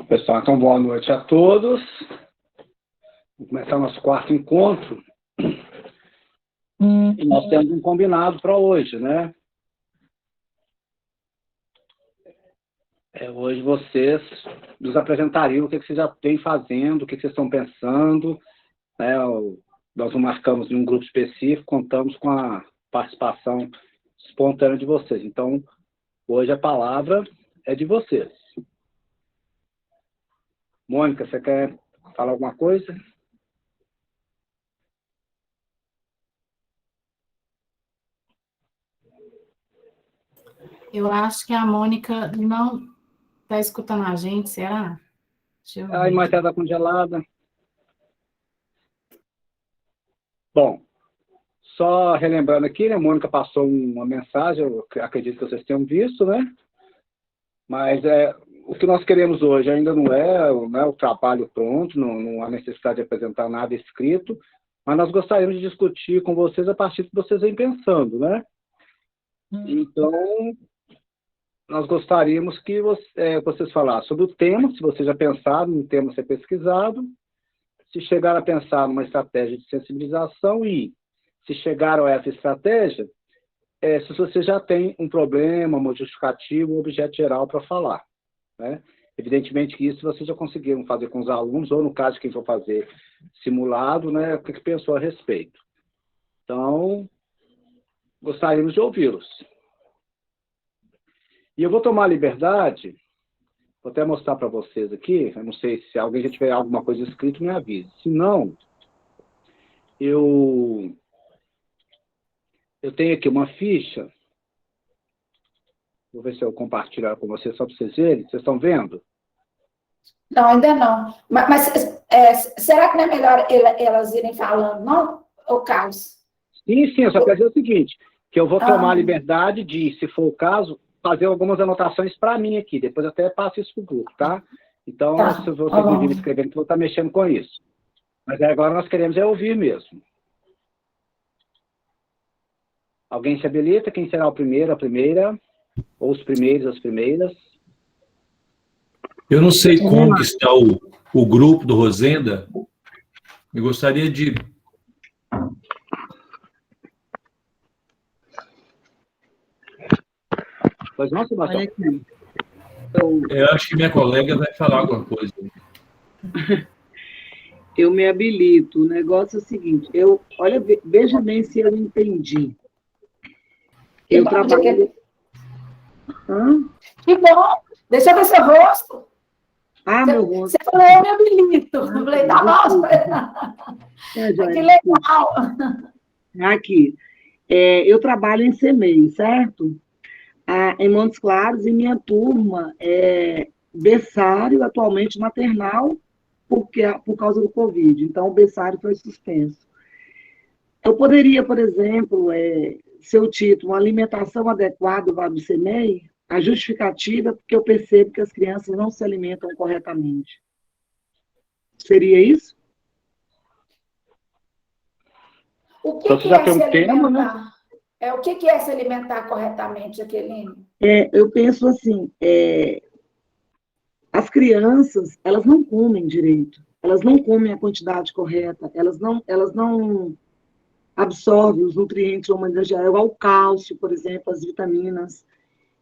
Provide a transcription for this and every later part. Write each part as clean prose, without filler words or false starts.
Pessoal, então boa noite a todos. Vamos começar o nosso quarto encontro. E nós temos um combinado para hoje, né? Hoje vocês nos apresentariam o que vocês já têm fazendo, o que vocês estão pensando, né? Nós não marcamos em um grupo específico, contamos com a participação espontânea de vocês. Então, hoje a palavra é de vocês. Mônica, você quer falar alguma coisa? Eu acho que a Mônica não está escutando a gente, será? Deixa eu ver. A imagem está congelada. Bom, só relembrando aqui, né, a Mônica passou uma mensagem, eu acredito que vocês tenham visto, né? Mas o que nós queremos hoje ainda não é o trabalho pronto, não há necessidade de apresentar nada escrito, mas nós gostaríamos de discutir com vocês a partir do que vocês vêm pensando, né? Então, nós gostaríamos que vocês falassem sobre o tema, se vocês já pensaram no tema a ser pesquisado, se chegaram a pensar numa estratégia de sensibilização e, se chegaram a essa estratégia, se você já tem um problema, uma justificativa, um objeto geral para falar, né? Evidentemente que isso vocês já conseguiram fazer com os alunos, ou no caso de quem for fazer simulado, né, o que pensou a respeito. Então, gostaríamos de ouvi-los. E eu vou tomar a liberdade, vou até mostrar para vocês aqui, eu não sei se alguém já tiver alguma coisa escrita, me avise. Se não, eu tenho aqui uma ficha, vou ver se eu compartilhar com vocês, só para vocês verem. Vocês estão vendo? Não, ainda não. Mas será que não é melhor elas irem falando, não? Ou Carlos? Sim, eu só quero dizer o seguinte, que eu vou tomar a liberdade de, se for o caso, fazer algumas anotações para mim aqui, depois eu até passo isso para o grupo, tá? Então, se vocês me virem escrevendo, eu vou estar mexendo com isso. Mas agora nós queremos ouvir mesmo. Alguém se habilita? Quem será o primeiro, a primeira? Ou os primeiros, as primeiras? Eu não sei como que está o grupo do Rosenda. Eu gostaria de... Pois não, Sebastião? Olha aqui. Eu acho que minha colega vai falar alguma coisa. Eu me habilito. O negócio é o seguinte, olha, veja bem se eu entendi. Eu trabalho... Que bom! Deixa eu ver seu rosto. Meu rosto. Você falou, eu me habilito. Eu falei, tá bom. Que legal. Aqui. Eu trabalho em CEMEI, certo? Em Montes Claros, e minha turma é berçário, atualmente maternal, por causa do Covid. Então, o berçário foi suspenso. Eu poderia, por exemplo, seu título, uma alimentação adequada do CEMEI, a justificativa, porque eu percebo que as crianças não se alimentam corretamente. Seria isso? O que é se alimentar? O que é se alimentar corretamente, Jaqueline? Eu penso assim, as crianças, elas não comem direito, elas não comem a quantidade correta, elas não absorvem os nutrientes de uma maneira geral, o cálcio, por exemplo, as vitaminas.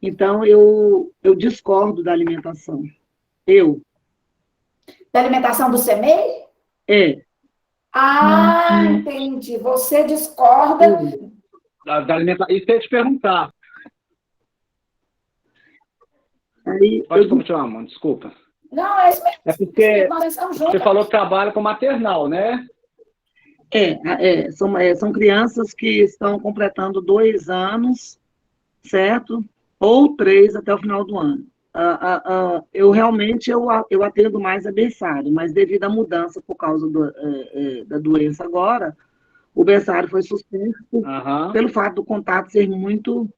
Então, eu discordo da alimentação. Da alimentação do CEMEI? Entendi. Você discorda... Da alimentação. Isso que eu ia te perguntar. Pode continuar, amor, desculpa. Não, é isso mesmo. É porque você falou que trabalha com maternal, né? São crianças que estão completando 2 anos, certo? Ou 3 até o final do ano. Eu realmente atendo mais a berçário, mas devido à mudança por causa da doença agora, o berçário foi suspenso pelo fato do contato ser muito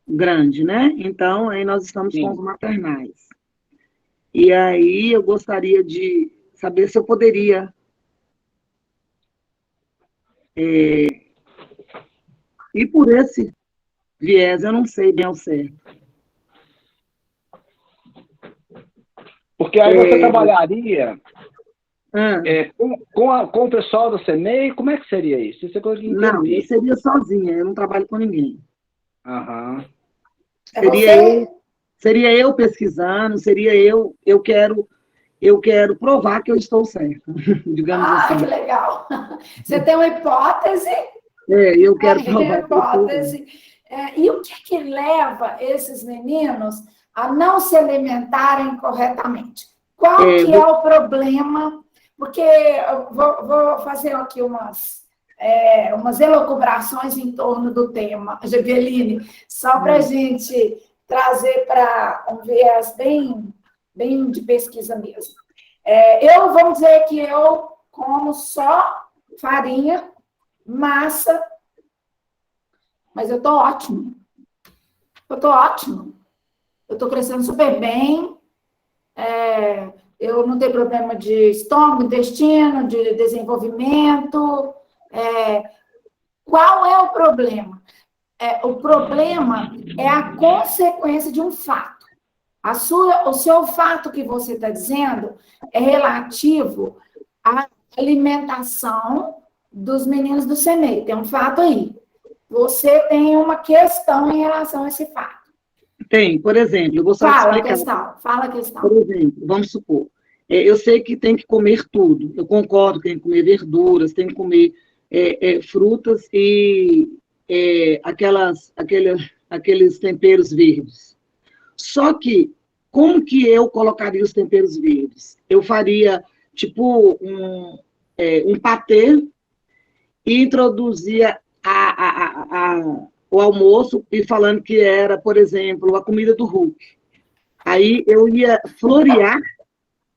grande, né? Então, aí nós estamos com os maternais. E aí eu gostaria de saber se eu poderia E por esse viés, eu não sei bem ao certo. Porque aí você trabalharia Ah, com o pessoal do CEMEI, como é que seria isso? Isso é coisa que não, eu entender. seria sozinha, eu não trabalho com ninguém. Aham. É Seria você? Seria eu pesquisando, seria eu quero provar que eu estou certa, digamos Ah, que assim. legal. Você tem uma hipótese, Eu quero provar que eu estou certa. hipótese. E o que é que leva esses meninos a não se alimentarem corretamente? Qual que é o problema? Porque eu vou fazer aqui umas elucubrações em torno do tema, Jaqueline, só para a gente trazer para um viés bem de pesquisa mesmo. Vamos dizer que eu como só farinha, massa, mas eu estou ótimo. Eu estou ótimo. Eu estou crescendo super bem. Eu não tenho problema de estômago, intestino, de desenvolvimento. Qual é o problema? O problema é a consequência de um fato. O seu fato que você está dizendo é relativo à alimentação dos meninos do CEMEI. Tem um fato aí. Você tem uma questão em relação a esse fato. Tem, por exemplo, eu vou só explicar. Fala a questão. Por exemplo, vamos supor, eu sei que tem que comer tudo. Eu concordo que tem que comer verduras, tem que comer frutas e aqueles temperos verdes. Só que, como que eu colocaria os temperos verdes? Eu faria, tipo, um patê e introduzia o almoço e falando que era, por exemplo, a comida do Hulk. Aí eu ia florear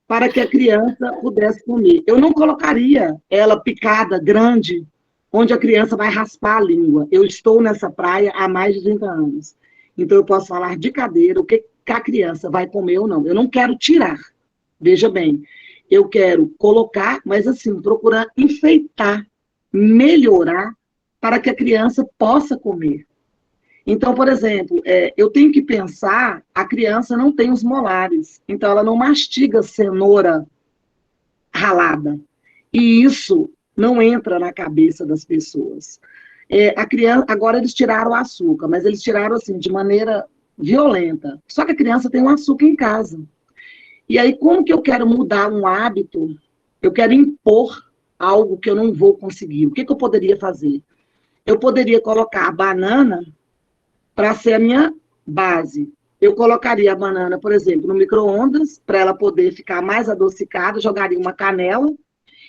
para que a criança pudesse comer. Eu não colocaria ela picada, grande, onde a criança vai raspar a língua. Eu estou nessa praia há mais de 30 anos. Então, eu posso falar de cadeira, o que a criança vai comer ou não. Eu não quero tirar. Veja bem, eu quero colocar, mas assim, procurar enfeitar, melhorar, para que a criança possa comer. Então, por exemplo, eu tenho que pensar, a criança não tem os molares, então ela não mastiga cenoura ralada. E isso não entra na cabeça das pessoas. A criança, agora eles tiraram o açúcar, mas eles tiraram assim, de maneira violenta. Só que a criança tem um açúcar em casa. E aí, como que eu quero mudar um hábito? Eu quero impor algo que eu não vou conseguir. O que eu poderia fazer? Eu poderia colocar a banana para ser a minha base. Eu colocaria a banana, por exemplo, no micro-ondas, para ela poder ficar mais adocicada, jogaria uma canela,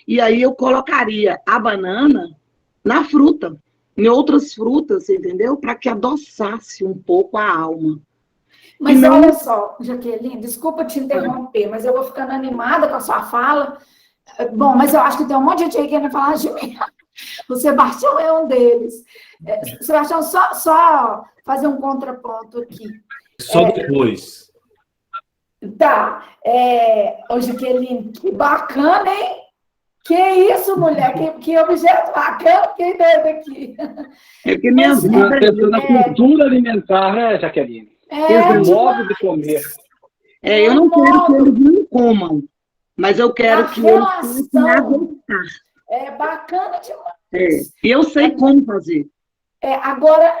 e aí eu colocaria a banana na fruta, em outras frutas, entendeu? Para que adoçasse um pouco a alma. Mas não... olha só, Jaqueline, desculpa te interromper, mas eu vou ficando animada com a sua fala. Bom, mas eu acho que tem um monte de gente aí querendo falar de mim. O Sebastião é um deles. Sebastião, só fazer um contraponto aqui. Só depois. Tá. Ô, Jaqueline, que bacana, hein? Que isso, mulher? Que objeto bacana que deu aqui. É que minha vida na cultura alimentar, né, Jaqueline? O modo de comer. Eu não quero que eles não comam, mas eu quero que eles comecem a gostar. É bacana demais. E eu sei como fazer. Agora,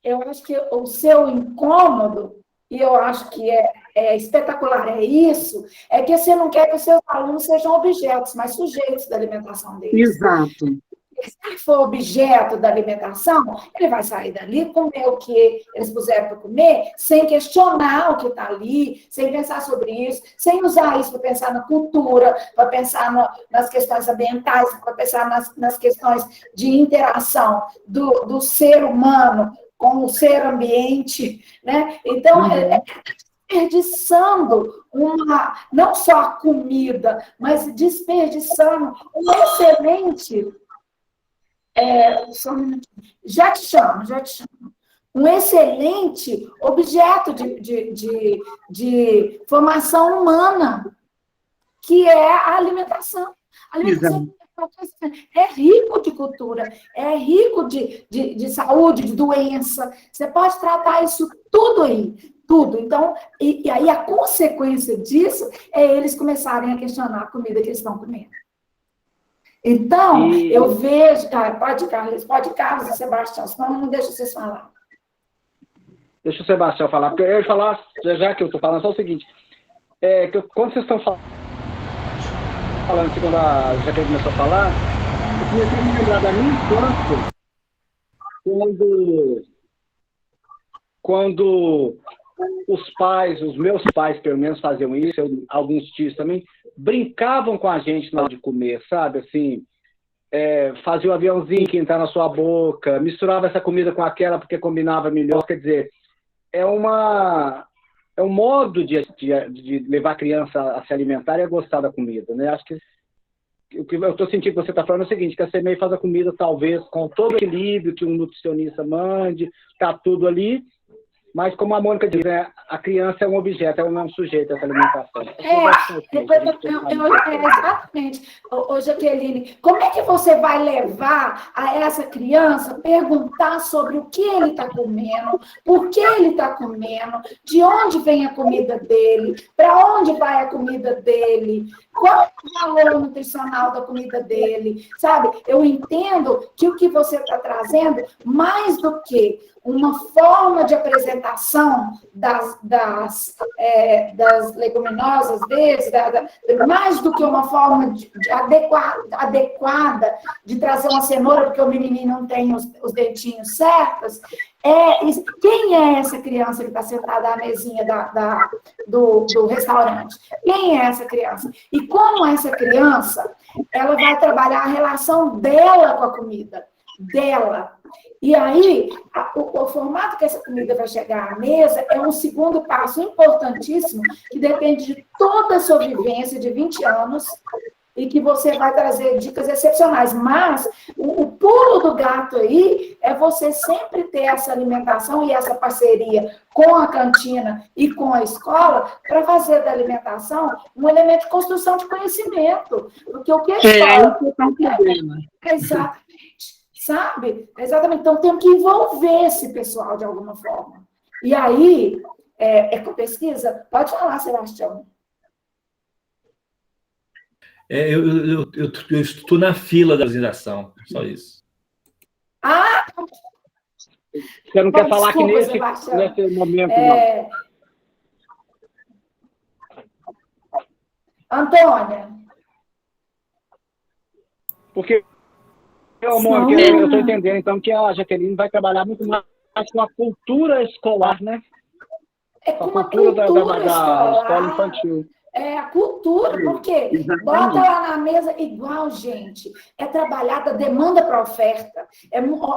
eu acho que o seu incômodo, e eu acho que é espetacular, é isso, é que você não quer que os seus alunos sejam objetos, mas sujeitos da alimentação deles. Exato. Se ele for objeto da alimentação, ele vai sair dali, comer o que eles puseram para comer, sem questionar o que está ali, sem pensar sobre isso, sem usar isso para pensar na cultura, para pensar nas questões ambientais, para pensar nas questões de interação do ser humano com o ser ambiente, né? Então, desperdiçando não só a comida, mas desperdiçando um excelente... já te chamo. Um excelente objeto de formação humana, que é a alimentação. A alimentação É rico de cultura, é rico de saúde, de doença. Você pode tratar isso tudo aí, tudo. Então, e aí a consequência disso é eles começarem a questionar a comida que eles estão comendo. Então, eu vejo... Pode, Carlos e Sebastião, senão não deixa vocês falar. Deixa o Sebastião falar, porque eu ia falar, já que eu estou falando, só o seguinte, quando vocês estão falando, quando a Jaqueline começou a falar, eu comecei a me lembrar da minha infância, quando os meus pais, pelo menos, faziam isso, alguns tios também, brincavam com a gente na hora de comer, sabe? Assim, fazia o aviãozinho que entrar na sua boca, misturava essa comida com aquela porque combinava melhor, quer dizer, é um modo de levar a criança a se alimentar e a gostar da comida, né? Acho que o que eu estou sentindo que você está falando é o seguinte, que a CMEI faz a comida, talvez, com todo o equilíbrio que um nutricionista mande, está tudo ali, mas como a Mônica diz, né, a criança é um objeto, ela não é um sujeito essa alimentação. Exatamente. Ô, Jaqueline, como é que você vai levar a essa criança perguntar sobre o que ele está comendo, por que ele está comendo, de onde vem a comida dele, para onde vai a comida dele, qual é o valor nutricional da comida dele, sabe? Eu entendo que o que você está trazendo, mais do que uma forma de apresentação das leguminosas deles, mais do que uma forma adequada de trazer uma cenoura, porque o menininho não tem os dentinhos certos, quem é essa criança que está sentada à mesinha do restaurante? Quem é essa criança? E como essa criança, ela vai trabalhar a relação dela com a comida, dela. E aí, o formato que essa comida vai chegar à mesa é um segundo passo importantíssimo, que depende de toda a sua vivência de 20 anos, e que você vai trazer dicas excepcionais. Mas o pulo do gato aí é você sempre ter essa alimentação e essa parceria com a cantina e com a escola para fazer da alimentação um elemento de construção de conhecimento. Porque o que a escola... é um problema. Exatamente. Sabe? Exatamente. Então, temos que envolver esse pessoal de alguma forma. E aí, com pesquisa, pode falar, Sebastião. Eu estou na fila da vacinação, só isso. Ah! Você não quer falar desculpa, que nesse momento, não. Antônia. Porque, Mônica, eu estou entendendo, então, que a Jaqueline vai trabalhar muito mais com a cultura escolar, né? Com a cultura da escola infantil. A cultura, porque bota lá na mesa igual, gente. É trabalhada demanda para oferta.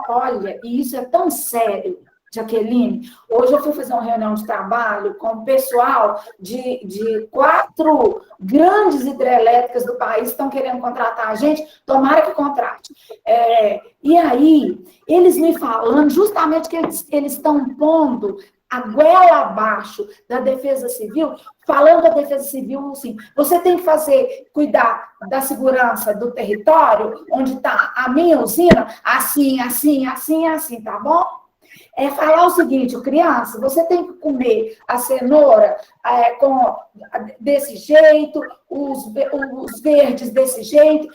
Olha, e isso é tão sério, Jaqueline. Hoje eu fui fazer uma reunião de trabalho com o pessoal de 4 grandes hidrelétricas do país que estão querendo contratar a gente. Tomara que contrate. E aí, eles me falando justamente que eles estão pondo a goela abaixo da Defesa Civil, falando da Defesa Civil assim, você tem que cuidar da segurança do território, onde está a minha usina, assim, assim, assim, assim, tá bom? É falar o seguinte, criança, você tem que comer a cenoura desse jeito, os verdes desse jeito,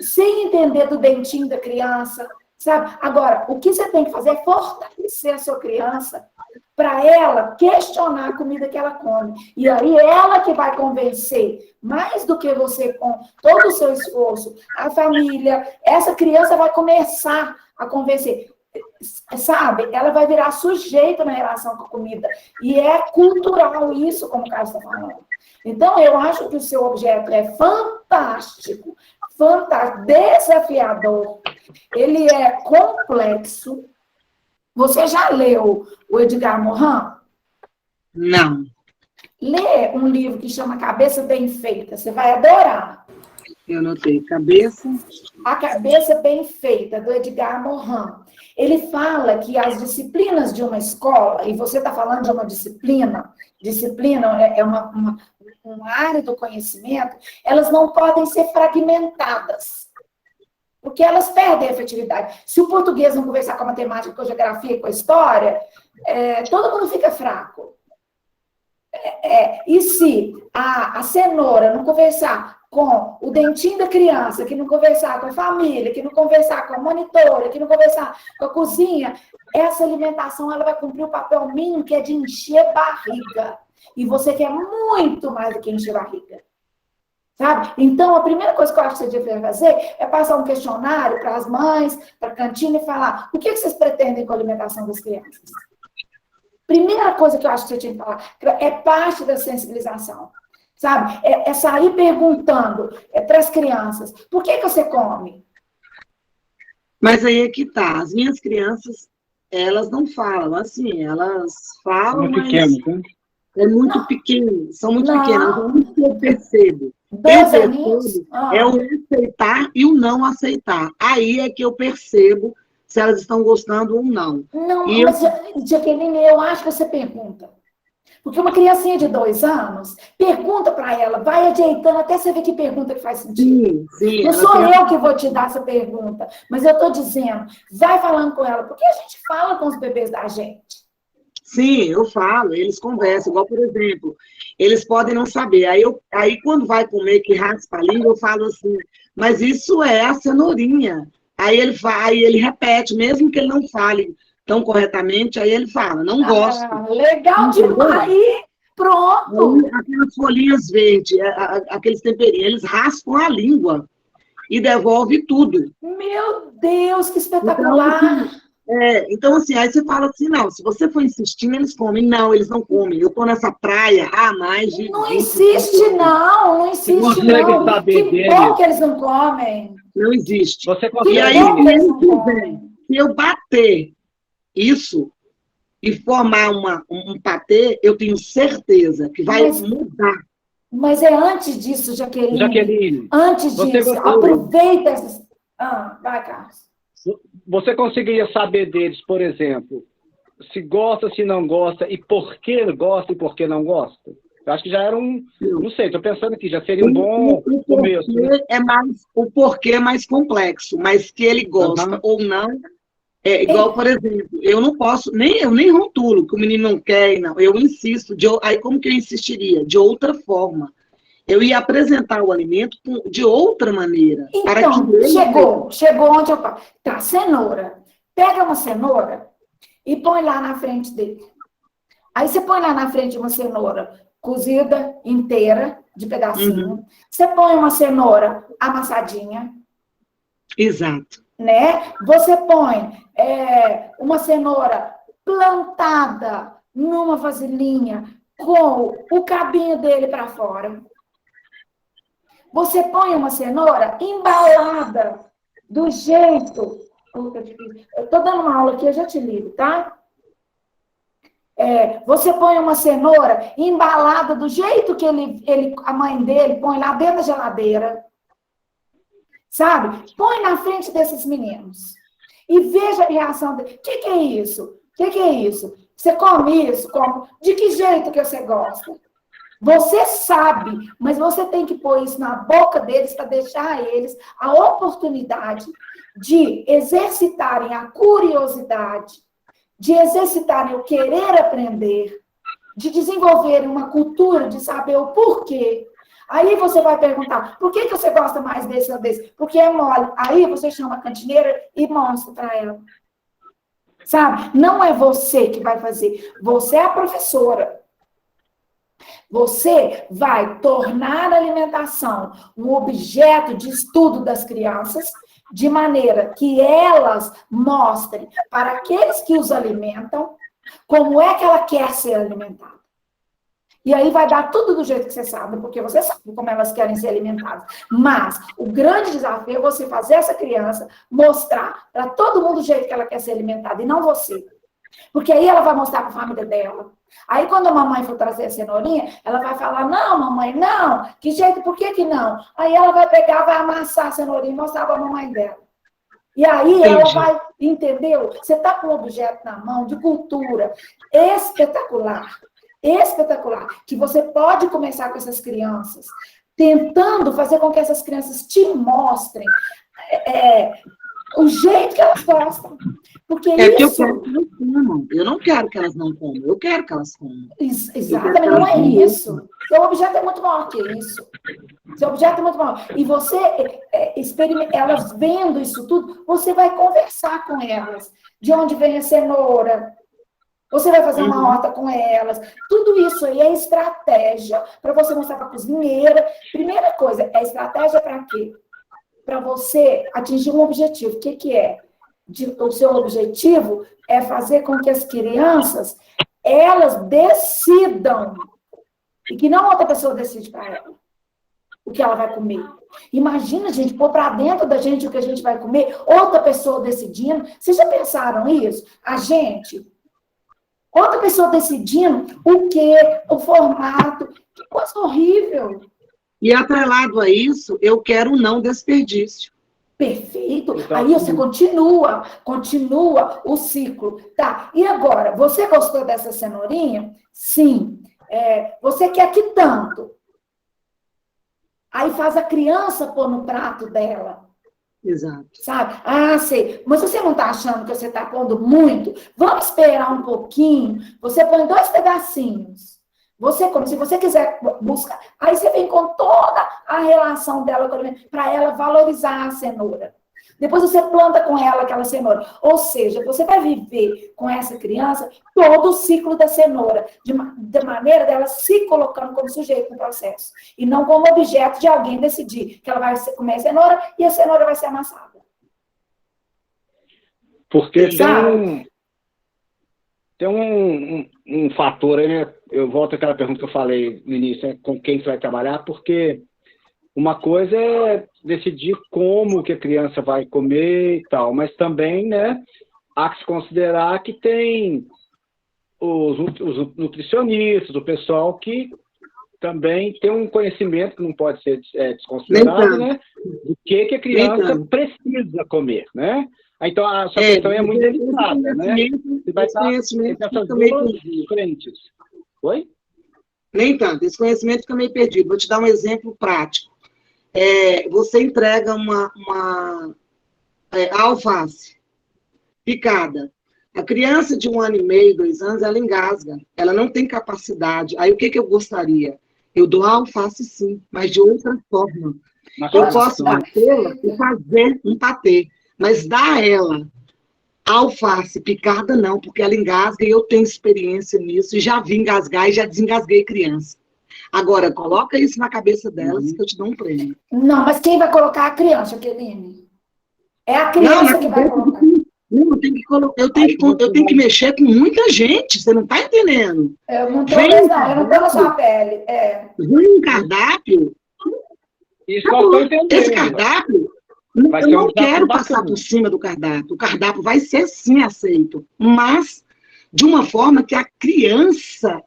sem entender do dentinho da criança, sabe? Agora, o que você tem que fazer é fortalecer a sua criança para ela questionar a comida que ela come. E aí ela que vai convencer, mais do que você com todo o seu esforço, a família, essa criança vai começar a convencer. Sabe? Ela vai virar sujeita na relação com a comida. E é cultural isso, como o Carlos está falando. Então, eu acho que o seu objeto é fantástico, desafiador. Ele é complexo. Você já leu o Edgar Morin? Não. Lê um livro que chama Cabeça Bem Feita. Você vai adorar. Eu anotei. Cabeça. A Cabeça Bem Feita, do Edgar Morin. Ele fala que as disciplinas de uma escola, e você está falando de uma disciplina é uma área do conhecimento, elas não podem ser fragmentadas. Porque elas perdem a efetividade. Se o português não conversar com a matemática, com a geografia, com a história, todo mundo fica fraco. E se a cenoura não conversar com o dentinho da criança, que não conversar com a família, que não conversar com a monitora, que não conversar com a cozinha, essa alimentação ela vai cumprir o papel mínimo, que é de encher barriga. E você quer muito mais do que encher barriga. Sabe? Então, a primeira coisa que eu acho que você devia fazer é passar um questionário para as mães, para a cantina e falar: o que vocês pretendem com a alimentação das crianças? Primeira coisa que eu acho que você tinha que falar é parte da sensibilização. Sabe? É sair perguntando para as crianças: por que você come? Mas aí é que tá. As minhas crianças, elas não falam, assim, elas falam, Muito mas pequeno, né? é muito pequeno, são muito Não. pequenas. Então, o que eu percebo? Dois aninhos? É o aceitar e o não aceitar. Aí é que eu percebo se elas estão gostando ou não. Não, E mas, Jaqueline, eu acho que você pergunta. Porque uma criancinha de 2 anos, pergunta para ela, vai ajeitando até você ver que pergunta que faz sentido. Sim, Não ela sou tem- eu que vou te dar essa pergunta, mas eu estou dizendo, vai falando com ela, porque a gente fala com os bebês da gente. Sim, eu falo, eles conversam, igual, por exemplo, eles podem não saber. Aí quando vai comer que raspa a língua, eu falo assim, mas isso é a cenourinha. Aí ele repete, mesmo que ele não fale tão corretamente, aí ele fala, não gosto. Legal Entendeu? demais! Pronto! Aí, aquelas folhinhas verdes, aqueles temperinhos, eles raspam a língua e devolve tudo. Meu Deus, que espetacular! Então, assim, aí você fala assim, não, se você for insistindo, eles comem. Não, eles não comem. Eu tô nessa praia há mais de Não 20 insiste, anos. não insiste, consegue não. saber Que deles? bom que eles não comem. Não existe. Você Que consegue... E aí, bom que se eles não quiser, comem. se eu bater isso e formar um patê, eu tenho certeza que vai Mas- mudar. Mas é antes disso, Jaqueline. Jaqueline, Antes você disso, gostou? aproveita essas... vai, Carlos. você conseguiria saber deles, por exemplo, se gosta, se não gosta, e por que gosta e por que não gosta? Eu acho que já era não sei, estou pensando aqui, já seria um bom O começo. Né? o porquê é mais complexo, mas que ele gosta ou não, igual, por exemplo, eu não posso, eu nem rotulo que o menino não quer, não. Eu insisto, aí como que eu insistiria? De outra forma. Eu ia apresentar o alimento de outra maneira. Para Então, que ele... chegou onde eu... Tá, cenoura. Pega uma cenoura e põe lá na frente dele. Aí você põe lá na frente uma cenoura cozida inteira, de pedacinho. Uhum. Você põe uma cenoura amassadinha, Exato. né? Você põe uma cenoura plantada numa vasilhinha com o cabinho dele para fora. Você põe uma cenoura embalada do jeito... Eu estou dando uma aula aqui, eu já te ligo, tá? Você põe uma cenoura embalada do jeito que a mãe dele põe lá dentro da geladeira. Sabe? Põe na frente desses meninos. E veja a reação dele. O que é isso? O que é isso? Você come isso? Como? De que jeito que você gosta? Você sabe, mas você tem que pôr isso na boca deles para deixar a eles a oportunidade de exercitarem a curiosidade, de exercitarem o querer aprender, de desenvolverem uma cultura de saber o porquê. Aí você vai perguntar, por que você gosta mais desse ou desse? Porque é mole. Aí você chama a cantineira e mostra para ela. Sabe? Não é você que vai fazer. Você é a professora. Você vai tornar a alimentação um objeto de estudo das crianças, de maneira que elas mostrem para aqueles que os alimentam como é que ela quer ser alimentada. E aí vai dar tudo do jeito que você sabe, porque você sabe como elas querem ser alimentadas. Mas o grande desafio é você fazer essa criança mostrar para todo mundo o jeito que ela quer ser alimentada, e não você. Porque aí ela vai mostrar para a família dela. Aí quando a mamãe for trazer a cenourinha, ela vai falar, não, mamãe, não. Que jeito, por que não? Aí ela vai pegar, vai amassar a cenourinha e mostrar para a mamãe dela. E aí ela vai, entendeu? Você está com um objeto na mão de cultura espetacular. Espetacular. Que você pode começar com essas crianças, tentando fazer com que essas crianças te mostrem o jeito que elas gostam. Porque que eu isso... quero que elas comam. Eu não quero que elas não comam, eu quero que elas comam. Exatamente, não é isso. Seu objeto é muito maior que isso. Seu objeto é muito maior. E você, elas vendo isso tudo, você vai conversar com elas. De onde vem a cenoura? Você vai fazer uma horta com elas. Tudo isso aí é estratégia para você mostrar para a cozinheira. Primeira coisa, é estratégia para quê? Para você atingir um objetivo. O que é? O seu objetivo é fazer com que as crianças, elas decidam. E que não outra pessoa decide para ela o que ela vai comer. Imagina, gente, pôr para dentro da gente o que a gente vai comer, outra pessoa decidindo. Vocês já pensaram isso? A gente... Outra pessoa decidindo o quê? O formato. Que coisa horrível. E atrelado a isso, eu quero não desperdício. Perfeito. Aí você continua o ciclo. Tá, e agora? Você gostou dessa cenourinha? Sim. Você quer que tanto? Aí faz a criança pôr no prato dela. Exato. Sabe? Ah, sei. Mas você não está achando que você está pondo muito? Vamos esperar um pouquinho. Você põe 2 pedacinhos. Se você quiser buscar, aí você vem com toda a relação dela para ela valorizar a cenoura. Depois você planta com ela aquela cenoura. Ou seja, você vai viver com essa criança todo o ciclo da cenoura, de maneira dela se colocando como sujeito no processo. E não como objeto de alguém decidir que ela vai comer a cenoura e a cenoura vai ser amassada. Porque tem um fator aí, né? Eu volto àquela pergunta que eu falei no início, né? Com quem você vai trabalhar, porque uma coisa é decidir como que a criança vai comer e tal, mas também, né, há que se considerar que tem os nutricionistas, o pessoal que também tem um conhecimento que não pode ser desconsiderado, né, do que a criança precisa comer, né? Então, a sua questão é muito delicada, né? Você vai estar essas duas frentes. Oi? Nem tanto, esse conhecimento fica meio perdido. Vou te dar um exemplo prático. Você entrega uma alface picada. A criança de 1 ano e meio, 2 anos, ela engasga. Ela não tem capacidade. Aí, o que eu gostaria? Eu dou a alface, sim, mas de outra forma. Eu posso batê-la e fazer um patê, mas dar a ela a alface picada, não, porque ela engasga e eu tenho experiência nisso, e já vi engasgar e já desengasguei criança. Agora, coloca isso na cabeça delas que eu te dou um prêmio. Não, mas quem vai colocar a criança, Keline? É a criança que vai colocar. Não, eu tenho que mexer com muita gente, você não está entendendo. Eu não estou na sua pele. Vem um cardápio. Esse cardápio, eu não quero passar por cima do cardápio. O cardápio vai ser, sim, aceito. Mas, de uma forma que a criança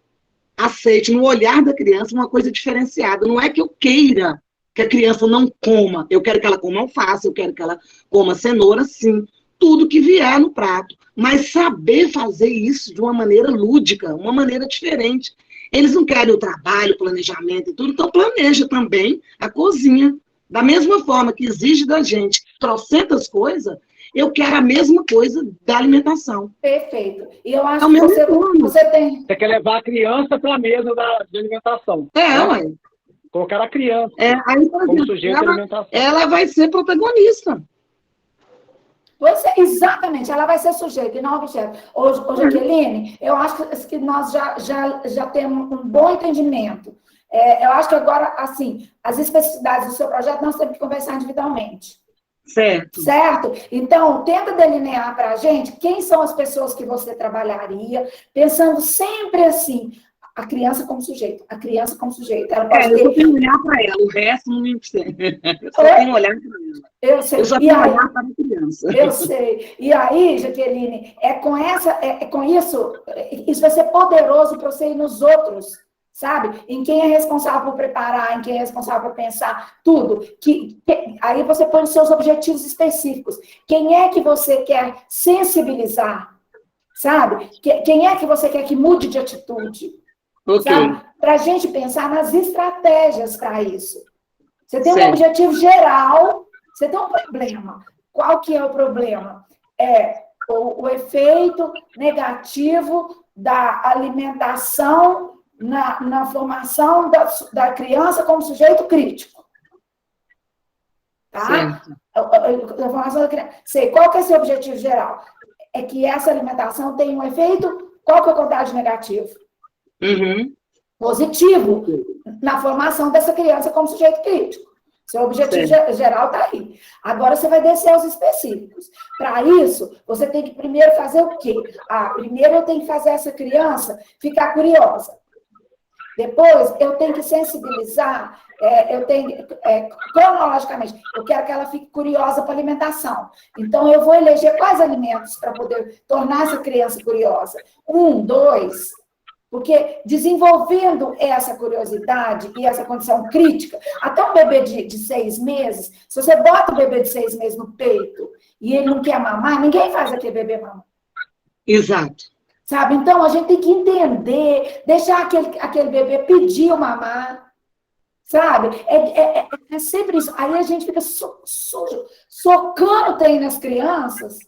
aceite, no olhar da criança, uma coisa diferenciada. Não é que eu queira que a criança não coma. Eu quero que ela coma alface, eu quero que ela coma cenoura, sim. Tudo que vier no prato. Mas saber fazer isso de uma maneira lúdica, uma maneira diferente. Eles não querem o trabalho, o planejamento e tudo, então planeja também a cozinha. Da mesma forma que exige da gente trocentas coisas, eu quero a mesma coisa da alimentação. Perfeito. E eu acho que você tem... Você quer levar a criança para a mesa de alimentação. Ué. Colocar a criança aí, por como exemplo, sujeito de alimentação. Ela vai ser protagonista. Pois é, exatamente, ela vai ser sujeito e não objeto. Hoje, Jaqueline, eu acho que nós já temos um bom entendimento. Eu acho que agora, assim, as especificidades do seu projeto nós temos que conversar individualmente. Certo? Então, tenta delinear para a gente quem são as pessoas que você trabalharia, pensando sempre assim, a criança como sujeito, a criança como sujeito. Ela pode ter... Eu tenho que olhar para ela, o resto não me interessa. Eu só tenho que olhar para ela. Eu sei. Eu só tenho que olhar para a criança. Eu sei. E aí, Jaqueline, com isso vai ser poderoso para você ir nos outros, sabe? Em quem é responsável por preparar, em quem é responsável por pensar, tudo. Aí você põe os seus objetivos específicos. Quem é que você quer sensibilizar, sabe? Quem é que você quer que mude de atitude? Okay. Para a gente pensar nas estratégias para isso. Você tem um objetivo geral, Você tem um problema. Qual que é o problema? É o efeito negativo da alimentação na formação da criança como sujeito crítico. Tá? Certo. A formação da criança. Sei, qual que é o seu objetivo geral? É que essa alimentação tenha um efeito, qual que é o contágio negativo? Uhum. Positivo na formação dessa criança como sujeito crítico. Seu objetivo geral está aí. Agora você vai descer aos específicos. Para isso, você tem que primeiro fazer o quê? Primeiro eu tenho que fazer essa criança ficar curiosa. Depois, eu tenho que sensibilizar, cronologicamente, eu quero que ela fique curiosa para alimentação. Então, eu vou eleger quais alimentos para poder tornar essa criança curiosa. 1, 2, porque desenvolvendo essa curiosidade e essa condição crítica, até um bebê de 6 meses, se você bota o bebê de 6 meses no peito e ele não quer mamar, ninguém faz aquele bebê mamar. Exato. Sabe? Então, a gente tem que entender, deixar aquele bebê pedir o mamar, sabe? É sempre isso. Aí a gente fica socando trem nas crianças,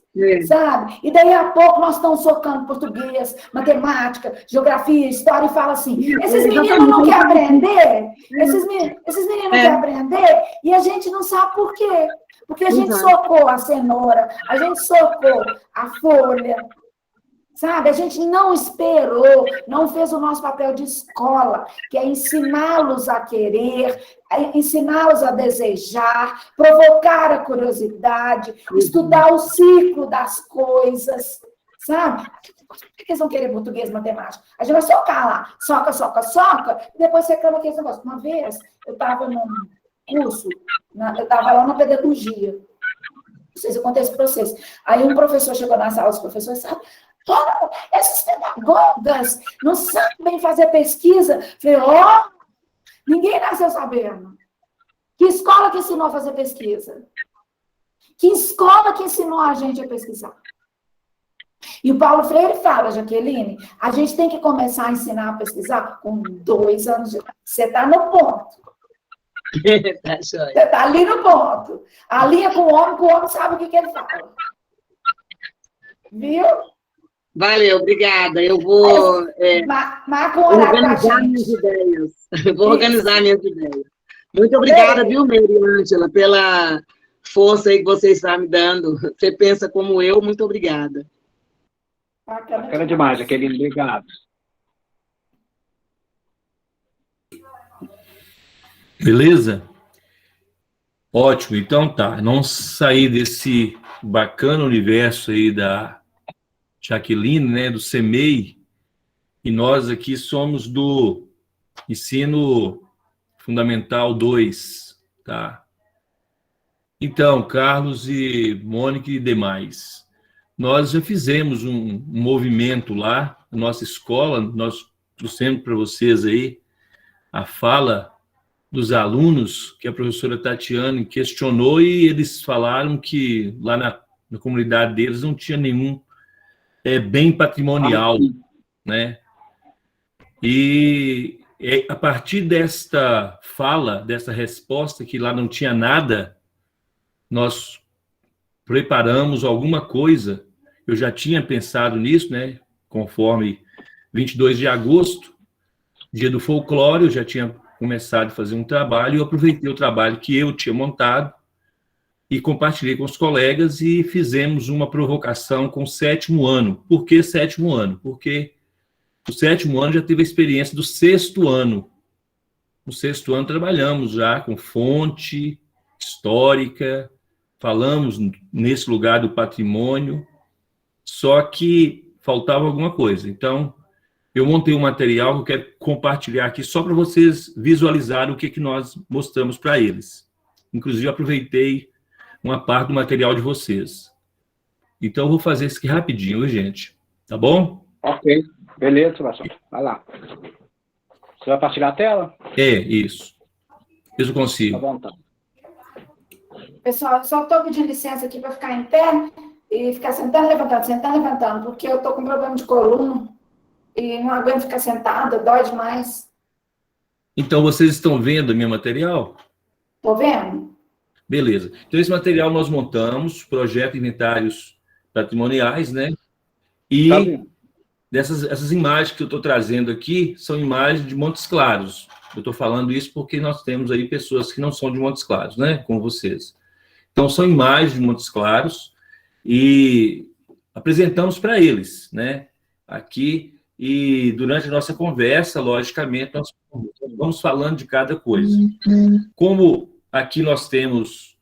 sabe? E daí a pouco nós estamos socando português, matemática, geografia, história, e fala assim, esses meninos não querem aprender? Esses meninos não querem aprender? E a gente não sabe por quê. Porque a gente socou a cenoura, a gente socou a folha, sabe? A gente não esperou, não fez o nosso papel de escola, que é ensiná-los a querer, ensiná-los a desejar, provocar a curiosidade, estudar o ciclo das coisas, sabe? Por que eles vão querer português e matemática? A gente vai socar lá, soca, e depois você reclama aquele negócio. Uma vez, eu estava num curso, eu estava lá na pedagogia, não sei se eu contei isso para vocês. Aí um professor chegou na sala, os professores, sabe? Essas pedagogas não sabem fazer pesquisa. Falei, ninguém nasceu sabendo. Que escola que ensinou a fazer pesquisa? Que escola que ensinou a gente a pesquisar? E o Paulo Freire fala, Jaqueline, a gente tem que começar a ensinar a pesquisar com 2 anos de idade. Você está no ponto. Você está ali no ponto. A linha com o homem sabe o que ele fala. Viu? Valeu, obrigada. Eu vou organizar minhas ideias. Vou organizar minhas ideias. Muito obrigada, viu, Mariângela, pela força aí que você está me dando. Você pensa como eu, muito obrigada. Bacana demais, Jaqueline, obrigado. Beleza? Ótimo, então tá. Não sair desse bacana universo aí da Jaqueline, né, do CEMEI, e nós aqui somos do Ensino Fundamental 2, tá? Então, Carlos e Mônica e demais, nós já fizemos um movimento lá, na nossa escola, nós trouxemos para vocês aí a fala dos alunos que a professora Tatiane questionou, e eles falaram que lá na comunidade deles não tinha nenhum bem patrimonial, né? E a partir desta fala, dessa resposta, que lá não tinha nada, nós preparamos alguma coisa. Eu já tinha pensado nisso, né? Conforme 22 de agosto, dia do folclore, eu já tinha começado a fazer um trabalho, e eu aproveitei o trabalho que eu tinha montado e compartilhei com os colegas, e fizemos uma provocação com o 7º ano. Por que 7º ano? Porque o 7º ano já teve a experiência do 6º ano. No 6º ano trabalhamos já com fonte histórica, falamos nesse lugar do patrimônio, só que faltava alguma coisa. Então, eu montei um material que eu quero compartilhar aqui só para vocês visualizarem o que nós mostramos para eles. Inclusive, aproveitei uma parte do material de vocês. Então, eu vou fazer isso aqui rapidinho, gente. Tá bom? Ok. Beleza, Sebastião. Vai lá. Você vai partilhar a tela? Isso. Eu consigo. Tá bom, tá. Pessoal, só estou pedindo licença aqui para ficar em pé e ficar sentando e levantando, porque eu estou com problema de coluna e não aguento ficar sentada, dói demais. Então, vocês estão vendo o meu material? Estou vendo? Beleza. Então, esse material nós montamos, projeto inventários patrimoniais, né? E Tá bom. essas imagens que eu estou trazendo aqui são imagens de Montes Claros. Eu estou falando isso porque nós temos aí pessoas que não são de Montes Claros, né? Como vocês. Então, são imagens de Montes Claros e apresentamos para eles, né? Aqui, e durante a nossa conversa, logicamente, nós vamos falando de cada coisa. Como aqui nós temos,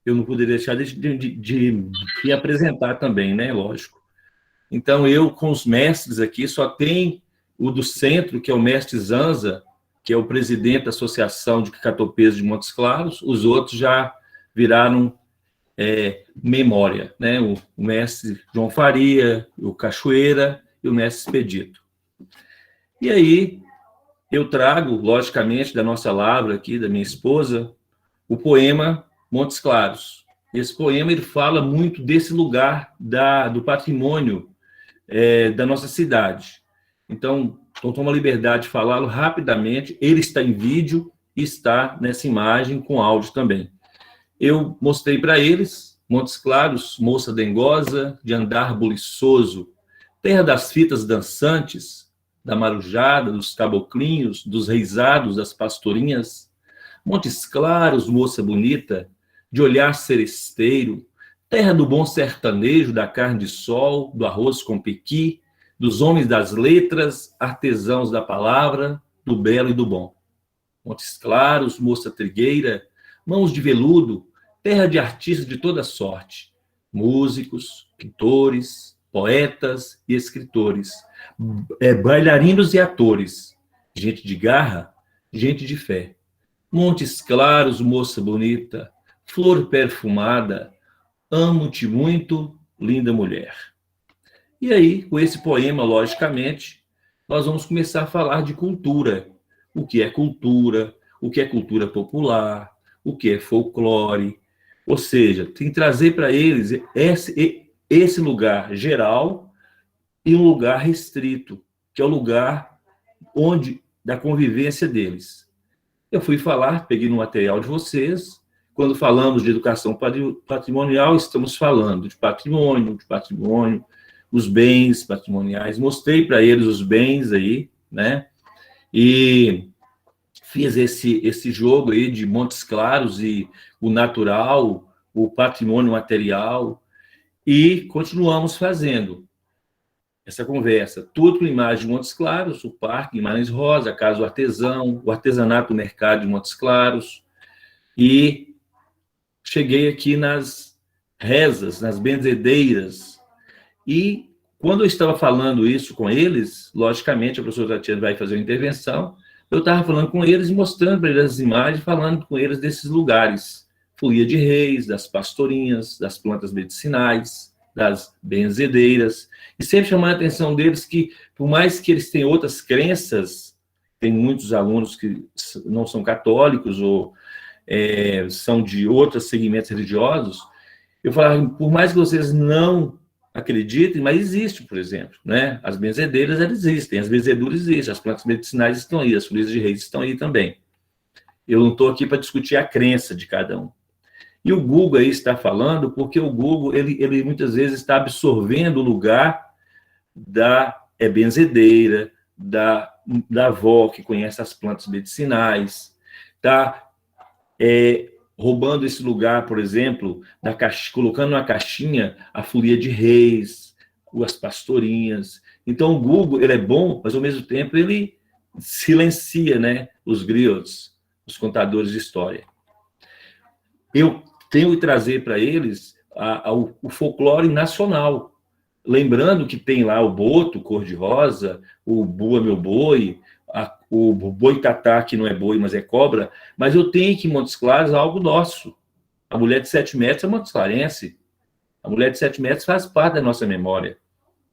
eu não poderia deixar de apresentar também, né? Lógico. Então, eu, com os mestres aqui, só tem o do centro, que é o mestre Zanza, que é o presidente da Associação de Catopeiros de Montes Claros. Os outros já viraram memória, né? O mestre João Faria, o Cachoeira e o mestre Expedito. E aí, eu trago, logicamente, da nossa lavra aqui, da minha esposa, o poema Montes Claros. Esse poema, ele fala muito desse lugar do patrimônio da nossa cidade. Então, tomo a liberdade de falá-lo rapidamente. Ele está em vídeo e está nessa imagem com áudio também. Eu mostrei para eles Montes Claros, moça dengosa, de andar buliçoso, terra das fitas dançantes, da marujada, dos caboclinhos, dos reisados, das pastorinhas. Montes Claros, moça bonita, de olhar seresteiro, terra do bom sertanejo, da carne de sol, do arroz com pequi, dos homens das letras, artesãos da palavra, do belo e do bom. Montes Claros, moça trigueira, mãos de veludo, terra de artistas de toda sorte, músicos, pintores, poetas e escritores, bailarinos e atores, gente de garra, gente de fé. Montes Claros, moça bonita, flor perfumada, amo-te muito, linda mulher. E aí, com esse poema, logicamente, nós vamos começar a falar de cultura. O que é cultura popular, o que é folclore. Ou seja, tem que trazer para eles esse lugar geral e um lugar restrito, que é o lugar da convivência deles. Eu fui falar, peguei no material de vocês. Quando falamos de educação patrimonial, estamos falando de patrimônio, os bens patrimoniais. Mostrei para eles os bens aí, né? E fiz esse jogo aí de Montes Claros e o natural, o patrimônio material, e continuamos fazendo essa conversa. Tudo com imagem de Montes Claros, o Parque Guimarães Rosa, a Casa do Artesão, o artesanato do mercado de Montes Claros, e cheguei aqui nas rezas, nas benzedeiras. E quando eu estava falando isso com eles, logicamente a professora Tatiana vai fazer uma intervenção, eu estava falando com eles, mostrando para eles as imagens, falando com eles desses lugares. Folia de reis, das pastorinhas, das plantas medicinais, das benzedeiras, e sempre chamando a atenção deles que, por mais que eles tenham outras crenças, tem muitos alunos que não são católicos ou são de outros segmentos religiosos, eu falava, por mais que vocês não acreditem, mas existe, por exemplo, né? As benzedeiras, elas existem, as benzeduras existem, as plantas medicinais estão aí, as folias de reis estão aí também. Eu não estou aqui para discutir a crença de cada um. E o Google aí está falando, porque o Google, ele muitas vezes está absorvendo o lugar da benzedeira, da avó que conhece as plantas medicinais, está roubando esse lugar, por exemplo, colocando na caixinha a folia de reis, as pastorinhas. Então, o Google, ele é bom, mas, ao mesmo tempo, ele silencia, né, os griots, os contadores de história. Eu tenho que trazer para eles o folclore nacional, lembrando que tem lá o boto cor-de-rosa, o bua meu boi, o boitatá, que não é boi, mas é cobra, mas eu tenho que em Montes Claros algo nosso. A mulher de 7 metros é montesclarense. A mulher de 7 metros faz parte da nossa memória,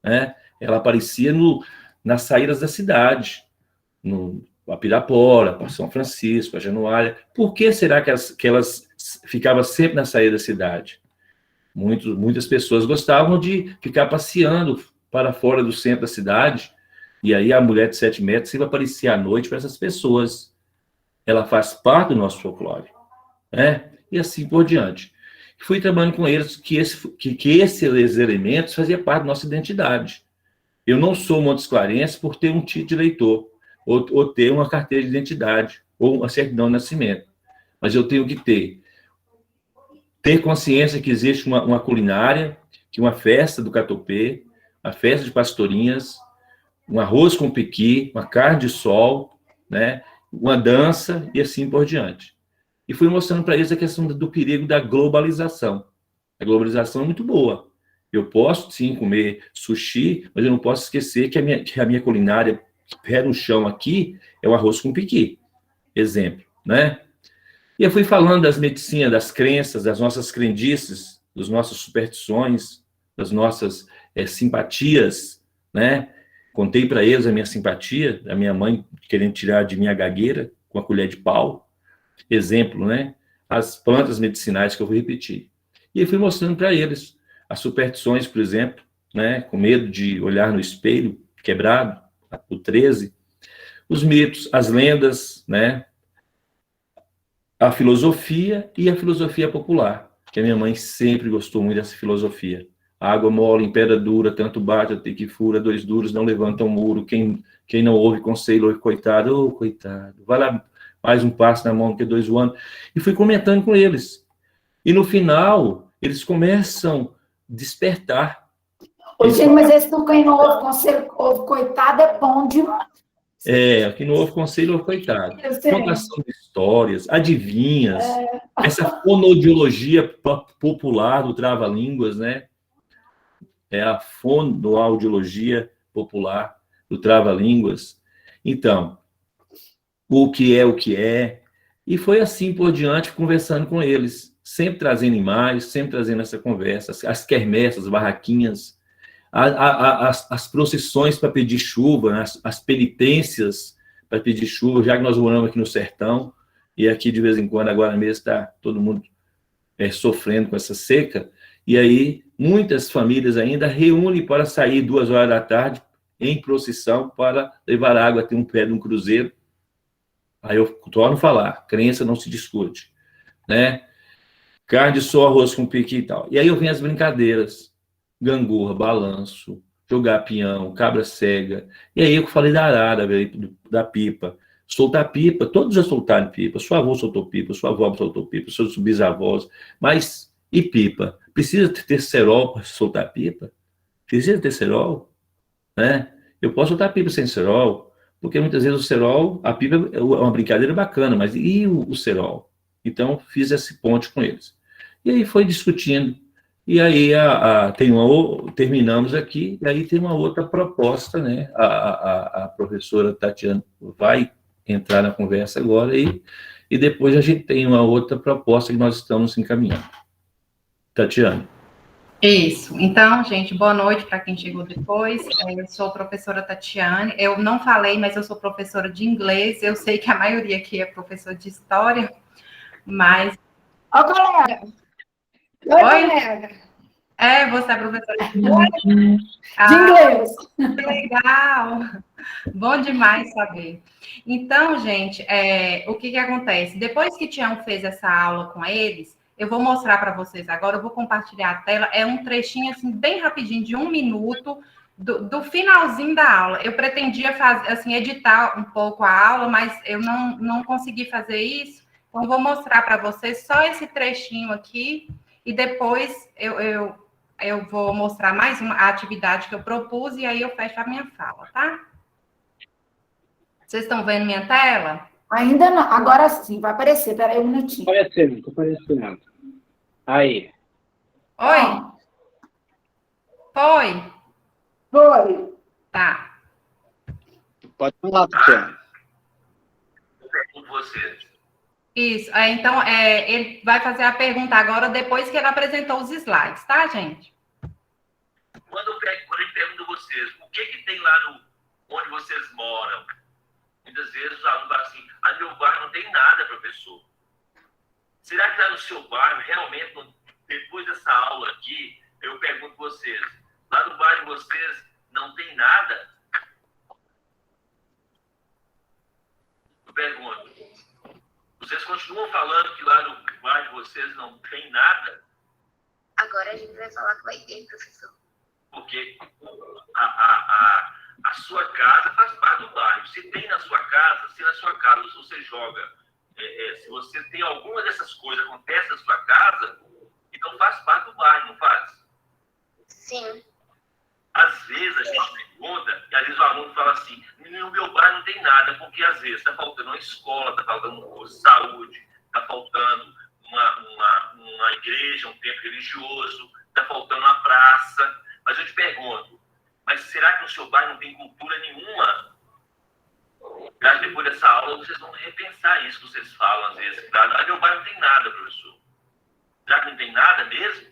né? Ela aparecia nas saídas da cidade, no Pirapora, para São Francisco, a Januária. Por que será que elas ficavam sempre na saída da cidade? Muitas pessoas gostavam de ficar passeando para fora do centro da cidade, e aí a mulher de 7 metros sempre aparecia à noite para essas pessoas. Ela faz parte do nosso folclore, né? e assim por diante. Fui trabalhando com eles que esses elementos faziam parte da nossa identidade. Eu não sou montesclarense por ter um título de eleitor, ou ter uma carteira de identidade, ou uma certidão de nascimento. Mas eu tenho que ter consciência que existe uma culinária, que uma festa do catopê, a festa de pastorinhas, um arroz com pequi, uma carne de sol, né, uma dança e assim por diante. E fui mostrando para eles a questão do perigo da globalização. A globalização é muito boa. Eu posso, sim, comer sushi, mas eu não posso esquecer que a minha culinária, pé no chão aqui, é o arroz com pequi. Exemplo, né? E eu fui falando das medicinas, das crenças, das nossas crendices, das nossas superstições, das nossas simpatias, né? Contei para eles a minha simpatia, da minha mãe querendo tirar de mim a gagueira com a colher de pau. Exemplo, né? As plantas medicinais que eu vou repetir. E eu fui mostrando para eles as superstições, por exemplo, né? Com medo de olhar no espelho quebrado, o 13. Os mitos, as lendas, né? A filosofia e a filosofia popular, que a minha mãe sempre gostou muito dessa filosofia. Água mole em pedra dura, tanto bate até que fura, 2 duros não levantam muro, quem não ouve conselho, ouve coitado, coitado, vai lá mais um passo na mão que 2 voando. E fui comentando com eles. E no final, eles começam a despertar. Gente, mas esse do quem não ouve conselho, ouve coitado, é bom demais. Aqui não houve conselho, ouve coitado. Contação de histórias, adivinhas, essa fonoaudiologia popular do trava-línguas, né? É a fonoaudiologia popular do trava-línguas. Então, o que é, e foi assim por diante, conversando com eles, sempre trazendo imagens, sempre trazendo essa conversa, as quermessas, as barraquinhas, as procissões para pedir chuva, né? As penitências para pedir chuva, já que nós moramos aqui no sertão, e aqui de vez em quando, agora mesmo, está todo mundo sofrendo com essa seca, e aí muitas famílias ainda reúnem para sair 2 horas da tarde em procissão para levar água até um pé de um cruzeiro. Aí eu torno a falar, crença não se discute, né? Carne de sol, arroz com piqui e tal. E aí eu venho as brincadeiras, gangorra, balanço, jogar peão, cabra cega. E aí eu falei da arara, da pipa. Soltar pipa, todos já soltaram pipa. Sua avó soltou pipa, sua avó soltou pipa, seus bisavós. Mas, e pipa? Precisa ter cerol para soltar pipa? Precisa ter cerol? Né? Eu posso soltar pipa sem cerol, porque muitas vezes o cerol, a pipa é uma brincadeira bacana, mas e o cerol? Então, fiz esse ponte com eles. E aí foi discutindo. E aí terminamos aqui, e aí tem uma outra proposta, né? A professora Tatiana vai entrar na conversa agora, e depois a gente tem uma outra proposta que nós estamos encaminhando. Tatiana. Isso. Então, gente, boa noite para quem chegou depois. Eu sou a professora Tatiane. Eu não falei, mas eu sou professora de inglês. Eu sei que a maioria aqui é professora de história, mas... Ó, colega! Oi, colega! Você é professora de inglês? De inglês. Que legal! Bom demais saber. Então, gente, o que acontece? Depois que Tião fez essa aula com eles, eu vou mostrar para vocês agora, eu vou compartilhar a tela, é um trechinho, assim, bem rapidinho, de 1 minuto, do finalzinho da aula. Eu pretendia fazer, assim, editar um pouco a aula, mas eu não consegui fazer isso, então vou mostrar para vocês só esse trechinho aqui, e depois eu vou mostrar mais a atividade que eu propus, e aí eu fecho a minha fala, tá? Vocês estão vendo minha tela? Ainda não, agora sim, vai aparecer, peraí um minutinho. Aparecendo, aparecendo. Aí. Oi? Foi? Foi. Tá. Pode falar, Tatiana. Com vocês. Isso. Então, ele vai fazer a pergunta agora, depois que ele apresentou os slides, tá, gente? Quando eu pergunto a vocês, o que tem lá onde vocês moram? Muitas vezes os alunos falam assim, no meu bairro não tem nada, professor. Será que lá no seu bairro, realmente, depois dessa aula aqui, eu pergunto a vocês, lá no bairro de vocês não tem nada? Eu pergunto, vocês continuam falando que lá bairro de vocês não tem nada? Agora a gente vai falar que vai ter, professor. Porque a sua casa faz parte do bairro. Se tem na sua casa, se na sua casa você joga, se você tem alguma dessas coisas acontece na sua casa, então faz parte do bairro, não faz? Sim. Às vezes a gente pergunta, e às vezes o aluno fala assim, no meu bairro não tem nada, porque às vezes está faltando uma escola, está faltando um posto de saúde, está faltando uma igreja, um templo religioso, está faltando uma praça. Mas eu te pergunto, mas será que no seu bairro não tem cultura nenhuma? Já depois dessa aula vocês vão repensar isso que vocês falam às vezes. Ah, meu bairro não tem nada, professor. Já que não tem nada mesmo?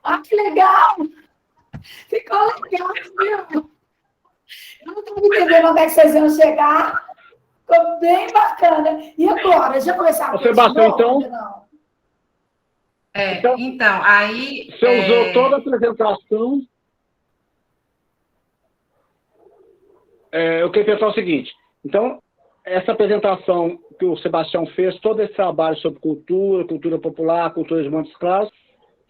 Ah, que legal! Ficou legal, viu? Eu não estou entendendo onde é que vocês iam chegar. Ficou bem bacana. E agora? Já começaram a Sebastião, então? Então, aí... Você usou toda a apresentação. Eu queria pensar o seguinte. Então, essa apresentação que o Sebastião fez, todo esse trabalho sobre cultura popular, cultura de Montes Claros,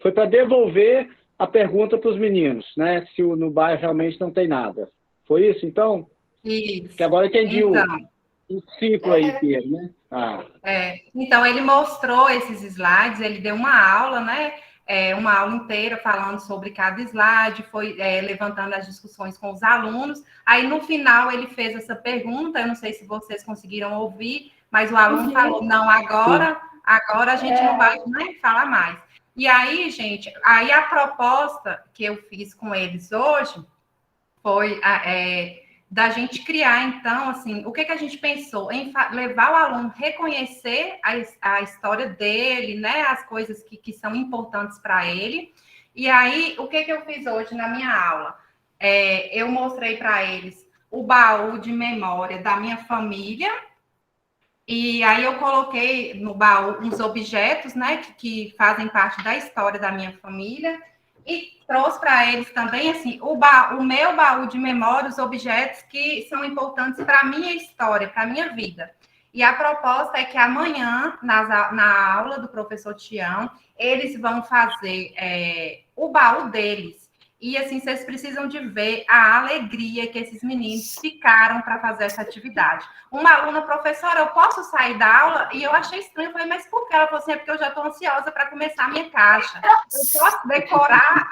foi para devolver a pergunta para os meninos, né? Se no bairro realmente não tem nada. Foi isso, então? Isso. Que agora eu entendi então, o ciclo aí, Pedro, né? Então, ele mostrou esses slides, ele deu uma aula, né? Uma aula inteira falando sobre cada slide, foi levantando as discussões com os alunos. Aí, no final, ele fez essa pergunta, eu não sei se vocês conseguiram ouvir, mas o aluno falou, não, agora a gente não vai falar mais. E aí, gente, a proposta que eu fiz com eles hoje foi da gente criar, então, assim, o que a gente pensou? Em levar o aluno a reconhecer a história dele, né, as coisas que são importantes para ele. E aí, o que eu fiz hoje na minha aula? Eu mostrei para eles o baú de memória da minha família, e aí eu coloquei no baú uns objetos, né, que fazem parte da história da minha família, e trouxe para eles também, assim, o meu baú de memória, os objetos que são importantes para a minha história, para a minha vida. E a proposta é que amanhã, na aula do professor Tião, eles vão fazer o baú deles. E, assim, vocês precisam de ver a alegria que esses meninos ficaram para fazer essa atividade. Uma aluna, professora, eu posso sair da aula? E eu achei estranho, eu falei, mas por que? Ela falou assim, é porque eu já estou ansiosa para começar a minha caixa. Eu posso decorar?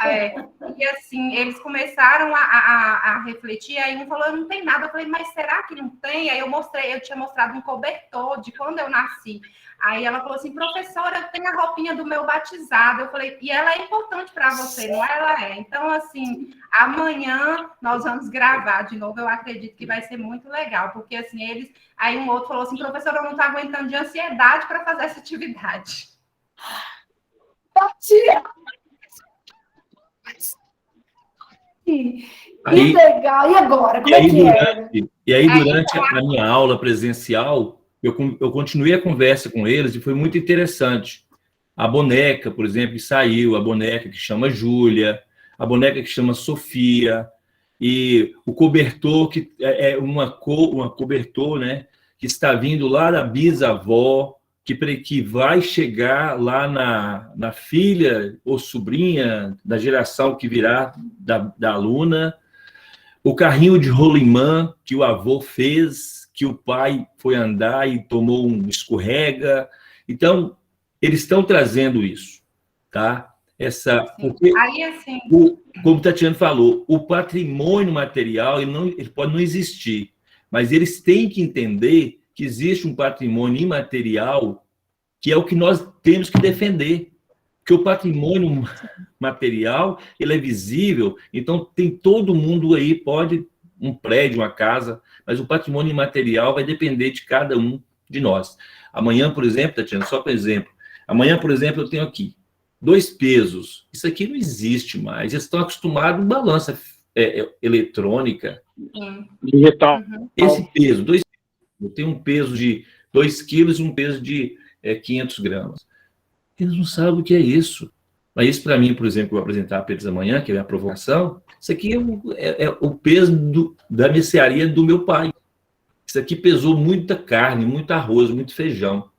E, assim, eles começaram a refletir, aí um falou, não tem nada. Eu falei, mas será que não tem? Aí eu tinha mostrado um cobertor de quando eu nasci. Aí ela falou assim, professora, eu tenho a roupinha do meu batizado. Eu falei, e ela é importante para você, não é? Ela é. Então, assim, amanhã nós vamos gravar de novo. Eu acredito que vai ser muito legal, porque, assim, eles... Aí um outro falou assim, professora, eu não estou aguentando de ansiedade para fazer essa atividade. Tia! Que legal! E agora? Como é que é? E aí, durante a minha aula presencial... Eu continuei a conversa com eles e foi muito interessante. A boneca, por exemplo, que saiu, a boneca que chama Júlia, a boneca que chama Sofia, e o cobertor, que é uma cobertor, né, que está vindo lá da bisavó, que vai chegar lá na filha ou sobrinha da geração que virá da aluna, o carrinho de rolimã que o avô fez, que o pai foi andar e tomou um escorrega. Então, eles estão trazendo isso, tá? Porque, aí, assim... como o Tatiana falou, o patrimônio material ele pode não existir, mas eles têm que entender que existe um patrimônio imaterial que é o que nós temos que defender. Porque o patrimônio material, ele é visível, então tem todo mundo aí, pode um prédio, uma casa, mas o patrimônio imaterial vai depender de cada um de nós. Amanhã, por exemplo, Tatiana, só por exemplo, amanhã, por exemplo, eu tenho aqui 2 pesos. Isso aqui não existe mais. Eles estão acostumados com balança eletrônica. Digital. Esse peso, 2 quilos. Eu tenho um peso de 2 quilos e um peso de 500 gramas. Eles não sabem o que é isso. Mas isso, para mim, por exemplo, que eu vou apresentar para eles amanhã, que é a provocação, isso aqui é o peso da mercearia do meu pai. Isso aqui pesou muita carne, muito arroz, muito feijão.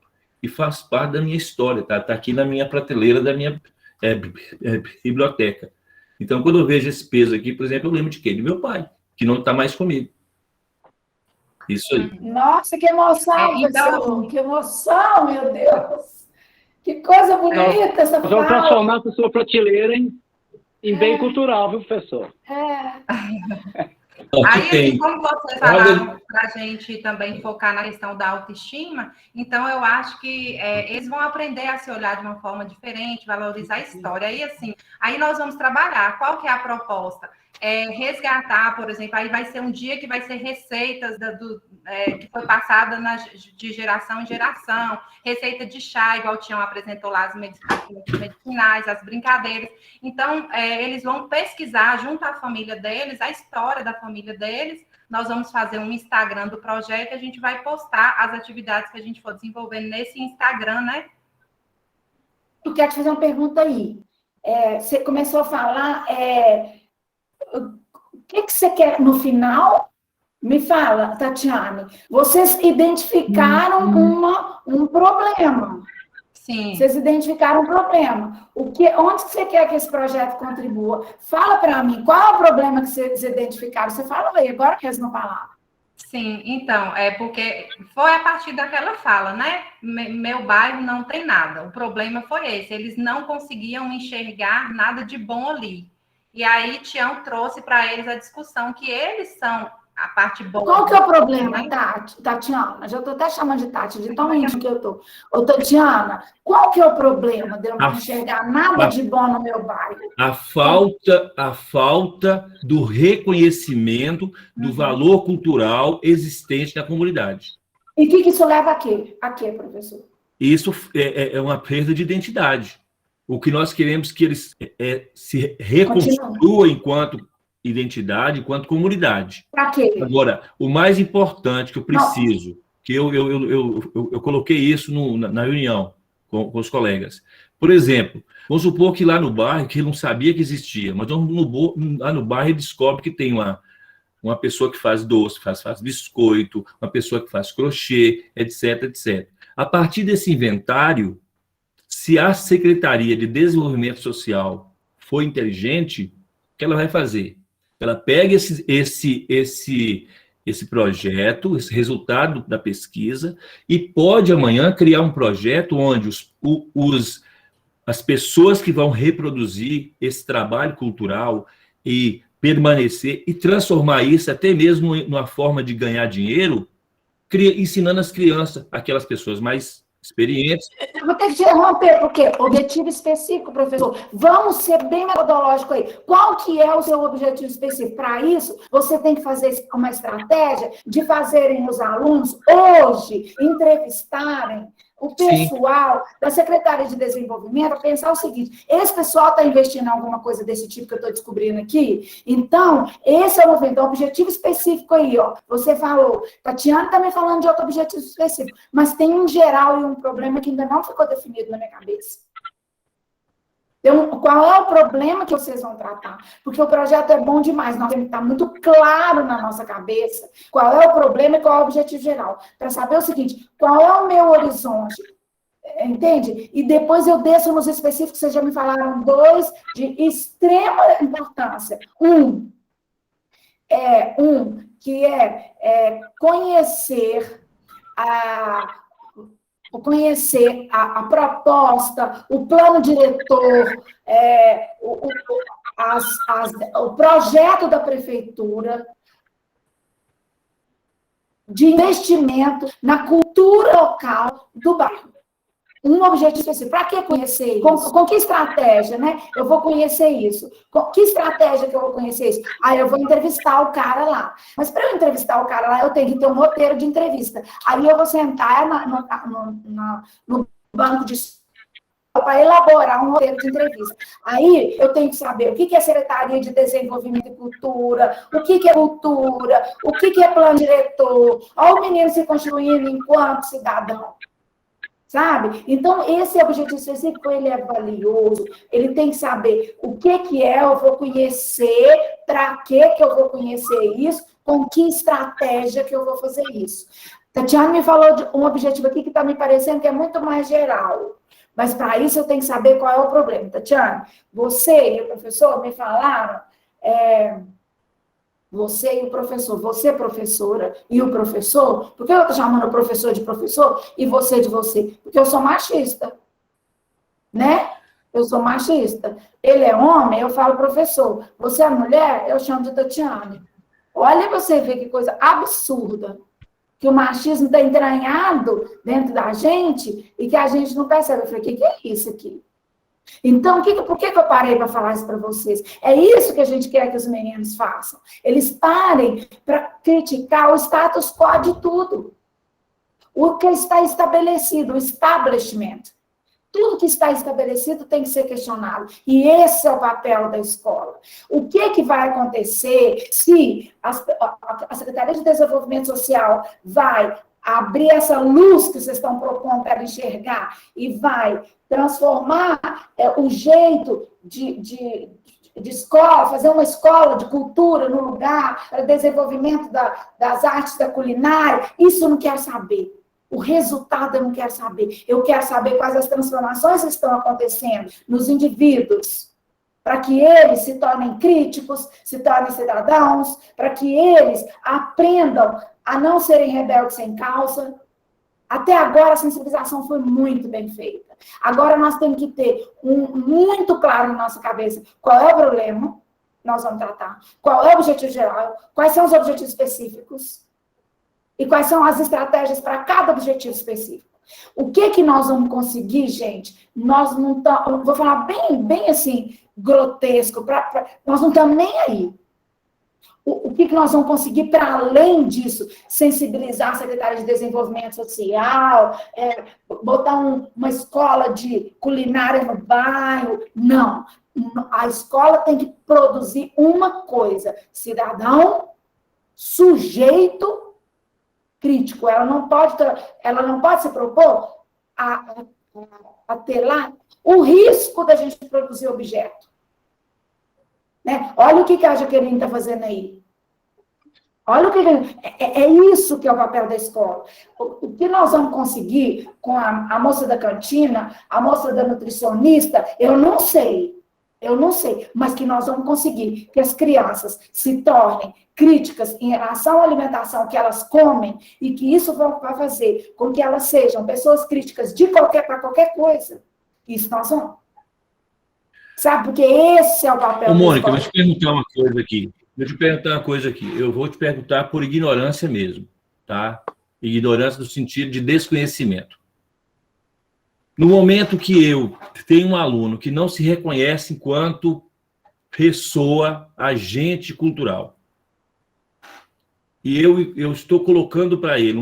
e faz parte da minha história, tá aqui na minha prateleira da minha biblioteca. Então, quando eu vejo esse peso aqui, por exemplo, eu lembro de quê? De meu pai, que não está mais comigo. Isso aí. Nossa, que emoção, professor! Que emoção, meu Deus! Que coisa bonita essa Nós vamos fala. transformar a sua prateleira em bem cultural, viu, professor? Aí, assim, como vocês falaram para a gente também focar na questão da autoestima, então eu acho que eles vão aprender a se olhar de uma forma diferente, valorizar a história. Aí, assim, aí nós vamos trabalhar. Qual que é a proposta? Resgatar, por exemplo, aí vai ser um dia que vai ser receitas que foi passada de geração em geração, receita de chá, igual o Tião apresentou lá, as medicinais, as brincadeiras. Então, eles vão pesquisar junto à família deles, a história da família deles. Nós vamos fazer um Instagram do projeto e a gente vai postar as atividades que a gente for desenvolvendo nesse Instagram, né? Eu quero te fazer uma pergunta aí. Você começou a falar... o que você quer no final? Me fala, Tatiane. Vocês identificaram um problema. Sim. Vocês identificaram um problema. Onde você quer que esse projeto contribua? Fala para mim, qual é o problema que vocês identificaram? Você fala aí, agora que eles não falaram. Sim, então, porque foi a partir daquela fala, né? Meu bairro não tem nada. O problema foi esse. Eles não conseguiam enxergar nada de bom ali. E aí, Tião trouxe para eles a discussão que eles são a parte boa. Qual que é o problema, Tatiana? Já estou até chamando de Tati, de tão íntimo que eu estou. Ô, Tatiana, qual que é o problema de eu não enxergar nada de bom no meu bairro? A falta do reconhecimento do valor cultural existente na comunidade. E o que isso leva a quê? A quê, professor? Isso é uma perda de identidade. O que nós queremos que eles se reconstruam enquanto identidade, enquanto comunidade. Para quê? Agora, o mais importante que eu preciso, que eu coloquei isso na reunião com os colegas. Por exemplo, vamos supor que lá no bairro, que ele não sabia que existia, mas lá no bairro ele descobre que tem uma pessoa que faz doce, faz biscoito, uma pessoa que faz crochê, etc, etc. A partir desse inventário, se a Secretaria de Desenvolvimento Social for inteligente, o que ela vai fazer? Ela pega esse projeto, esse resultado da pesquisa, e pode amanhã criar um projeto onde as pessoas que vão reproduzir esse trabalho cultural e permanecer e transformar isso até mesmo numa forma de ganhar dinheiro, ensinando as crianças, aquelas pessoas mais experientes. Eu vou ter que te interromper, porque objetivo específico, professor. Vamos ser bem metodológico aí. Qual que é o seu objetivo específico? Para isso, você tem que fazer uma estratégia de fazerem os alunos, hoje, entrevistarem o pessoal da Secretaria de Desenvolvimento a pensar o seguinte: esse pessoal está investindo em alguma coisa desse tipo que eu estou descobrindo aqui? Então, esse é o movimento, objetivo específico aí, ó. Você falou, Tatiana está me falando de outro objetivo específico, mas tem um geral e um problema que ainda não ficou definido na minha cabeça. Então, qual é o problema que vocês vão tratar? Porque o projeto é bom demais, nós temos que estar muito claro na nossa cabeça qual é o problema e qual é o objetivo geral. Para saber o seguinte, qual é o meu horizonte? Entende? E depois eu desço nos específicos, vocês já me falaram dois de extrema importância. Que é conhecer a proposta, o plano diretor, o projeto da prefeitura de investimento na cultura local do bairro. Um objetivo específico. Para que conhecer isso? Com que estratégia, né? Eu vou conhecer isso. Com que estratégia que eu vou conhecer isso? Aí eu vou entrevistar o cara lá. Mas para eu entrevistar o cara lá, eu tenho que ter um roteiro de entrevista. Aí eu vou sentar no banco de para elaborar um roteiro de entrevista. Aí eu tenho que saber o que é Secretaria de Desenvolvimento e Cultura, o que é cultura, o que é plano diretor, olha o menino se construindo enquanto cidadão. Sabe? Então, esse objetivo específico, ele é valioso, ele tem que saber o que eu vou conhecer, para que eu vou conhecer isso, com que estratégia que eu vou fazer isso. Tatiana me falou de um objetivo aqui que está me parecendo que é muito mais geral. Mas, para isso, eu tenho que saber qual é o problema. Tatiana, você e o professor me falaram... Você e o professor, você professora e o professor, por que eu estou chamando o professor de professor e você de você? Porque eu sou machista, né? Eu sou machista. Ele é homem, eu falo professor. Você é mulher, eu chamo de Tatiane. Olha você ver que coisa absurda, que o machismo está entranhado dentro da gente e que a gente não percebe. Eu falei, o que é isso aqui? Então, por que eu parei para falar isso para vocês? É isso que a gente quer que os meninos façam. Eles parem para criticar o status quo de tudo. O que está estabelecido, o establishment. Tudo que está estabelecido tem que ser questionado. E esse é o papel da escola. O que vai acontecer se a Secretaria de Desenvolvimento Social vai abrir essa luz que vocês estão propondo para enxergar e vai transformar o jeito de escola, fazer uma escola de cultura no lugar, para desenvolvimento das artes da culinária, isso eu não quero saber. O resultado eu não quero saber. Eu quero saber quais as transformações que estão acontecendo nos indivíduos, para que eles se tornem críticos, se tornem cidadãos, para que eles aprendam a não serem rebeldes sem causa. Até agora, a sensibilização foi muito bem feita. Agora, nós temos que ter muito claro na nossa cabeça qual é o problema, nós vamos tratar, qual é o objetivo geral, quais são os objetivos específicos e quais são as estratégias para cada objetivo específico. O que nós vamos conseguir, gente? Nós não estamos, vou falar bem assim, grotesco, nós não estamos nem aí. O que nós vamos conseguir para além disso? Sensibilizar a Secretaria de Desenvolvimento Social, botar uma escola de culinária no bairro. Não. A escola tem que produzir uma coisa: cidadão, sujeito crítico. Ela não pode se propor a ter lá o risco da gente produzir objeto. Né? Olha o que a Jaqueline está fazendo aí. Olha o que... É isso que é o papel da escola. O que nós vamos conseguir com a moça da cantina, a moça da nutricionista, eu não sei, mas que nós vamos conseguir que as crianças se tornem críticas em relação à alimentação que elas comem e que isso vai fazer com que elas sejam pessoas críticas para qualquer coisa. Isso nós vamos. Sabe? Porque esse é o papel. Ô, Mônica, deixa eu te perguntar uma coisa aqui. Eu vou te perguntar por ignorância mesmo, tá? Ignorância no sentido de desconhecimento. No momento que eu tenho um aluno que não se reconhece enquanto pessoa, agente cultural, e eu estou colocando para ele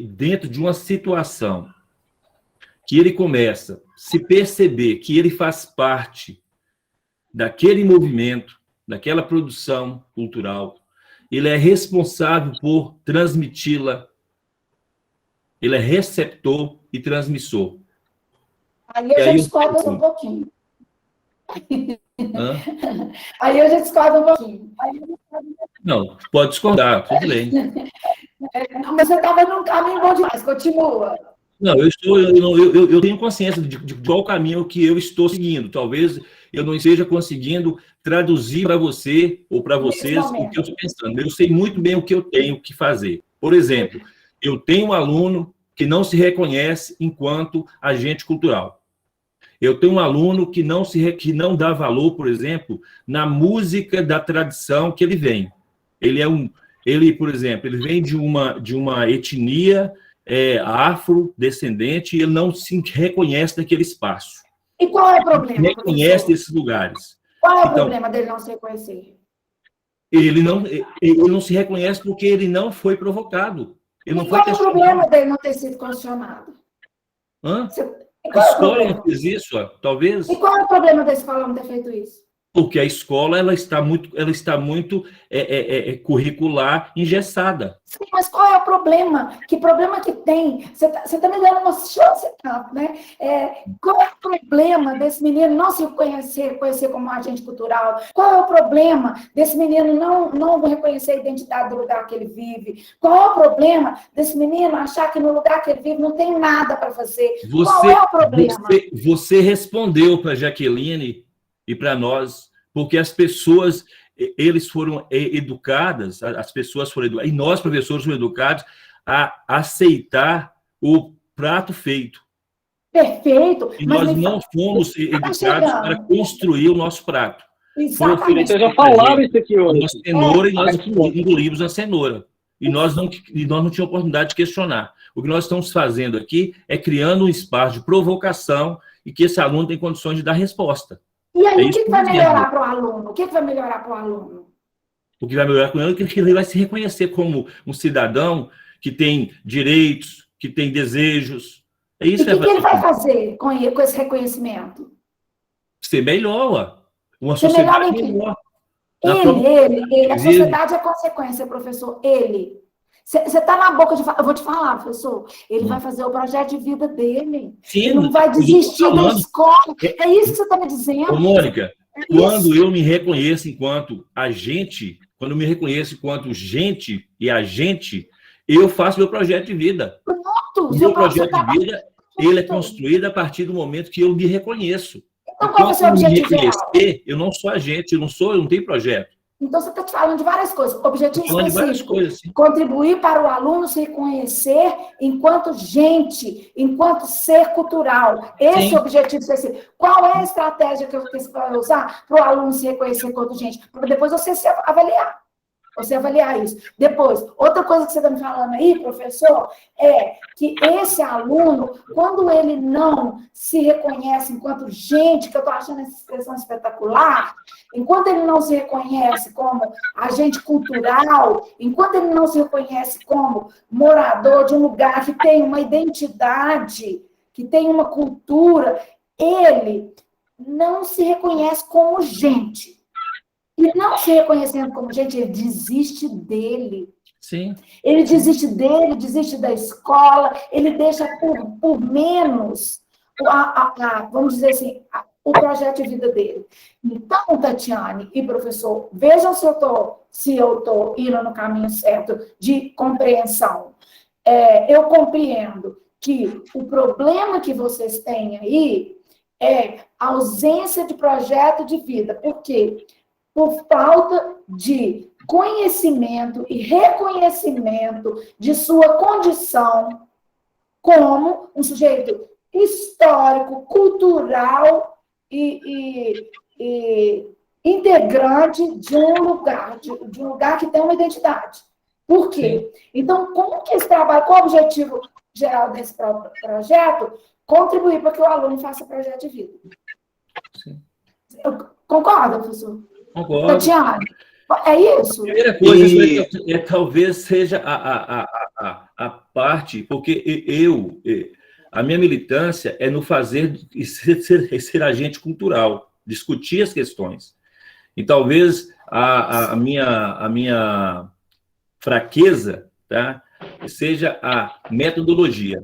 dentro de uma situação que ele começa a se perceber que ele faz parte daquele movimento, daquela produção cultural, ele é responsável por transmiti-la, ele é receptor e transmissor. Aí eu já discordo um pouquinho. Hã? Aí eu já discordo um pouquinho. Não, pode discordar, tudo bem. Mas você estava num caminho bom demais, continua. Não, eu tenho consciência de qual caminho que eu estou seguindo. Talvez eu não esteja conseguindo traduzir para você ou para vocês o que eu estou pensando. Eu sei muito bem o que eu tenho que fazer. Por exemplo, eu tenho um aluno que não se reconhece enquanto agente cultural. Eu tenho um aluno que não dá valor, por exemplo, na música da tradição que ele vem. Ele, por exemplo, ele vem de uma etnia afrodescendente e ele não se reconhece naquele espaço. E qual é o problema? Ele reconhece esses lugares. Qual é o problema dele não se reconhecer? Ele não se reconhece porque ele não foi provocado. Ele não foi qual é o problema dele não ter sido questionado? Hã? A escola não fez isso, talvez. E qual é o problema da escola não ter feito isso? Porque a escola ela está muito curricular, engessada. Sim, mas qual é o problema? Que problema que tem? Você tá me dando uma chance, né? Qual é o problema desse menino não se reconhecer como agente cultural? Qual é o problema desse menino não reconhecer a identidade do lugar que ele vive? Qual é o problema desse menino achar que no lugar que ele vive não tem nada para fazer? Qual é o problema? Você respondeu para a Jaqueline e para nós, porque as pessoas, eles foram educadas, as pessoas foram educadas, e nós, professores, fomos educados a aceitar o prato feito. Perfeito. E nós não fomos educados para construir o nosso prato. Exatamente. Vocês já falaram isso aqui hoje. Uma cenoura e nós engolimos a cenoura. E nós não tínhamos oportunidade de questionar. O que nós estamos fazendo aqui é criando um espaço de provocação e que esse aluno tem condições de dar resposta. E aí, o que vai melhorar para o aluno? O que vai melhorar para o aluno? O que vai melhorar com ele é que ele vai se reconhecer como um cidadão que tem direitos, que tem desejos. É isso e o que ele vai fazer com esse reconhecimento? Ser melhor, uma sociedade melhor. A sociedade é consequência, professor. Você está na boca de falar. Eu vou te falar, professor. Ele vai fazer o projeto de vida dele. Sim, ele não vai desistir da escola. É isso que você está me dizendo. Ô, Mônica, quando eu me reconheço enquanto agente, quando eu me reconheço enquanto gente e agente, eu faço meu projeto de vida. Pronto. O meu projeto de vida, ele é construído a partir do momento que eu me reconheço. Então, qual é o seu objetivo geral? Eu não sou agente, eu não tenho projeto. Então, você está falando de várias coisas. Objetivo específico. De várias coisas, sim. Contribuir para o aluno se reconhecer enquanto gente, enquanto ser cultural. Esse é o objetivo específico. Qual é a estratégia que você vai usar para o aluno se reconhecer enquanto gente? Para depois você se avaliar. Você avaliar isso. Depois, outra coisa que você está me falando aí, professor, é que esse aluno, quando ele não se reconhece enquanto gente, que eu estou achando essa expressão espetacular, enquanto ele não se reconhece como agente cultural, enquanto ele não se reconhece como morador de um lugar que tem uma identidade, que tem uma cultura, ele não se reconhece como gente. E não se reconhecendo como gente, ele desiste dele. Sim. Ele desiste dele, desiste da escola, ele deixa por menos, vamos dizer assim, o projeto de vida dele. Então, Tatiane e professor, vejam se eu estou indo no caminho certo de compreensão. Eu compreendo que o problema que vocês têm aí é a ausência de projeto de vida. Por quê? Por falta de conhecimento e reconhecimento de sua condição como um sujeito histórico, cultural e integrante de um lugar, de um lugar que tem uma identidade. Por quê? Então, como que esse trabalho, qual o objetivo geral desse projeto? Contribuir para que o aluno faça projeto de vida. Sim. Concorda, professor? Concordo. Tatiane, é isso? A primeira coisa talvez seja a parte, porque a minha militância é no fazer e ser agente cultural, discutir as questões. E talvez a minha fraqueza, tá, seja a metodologia.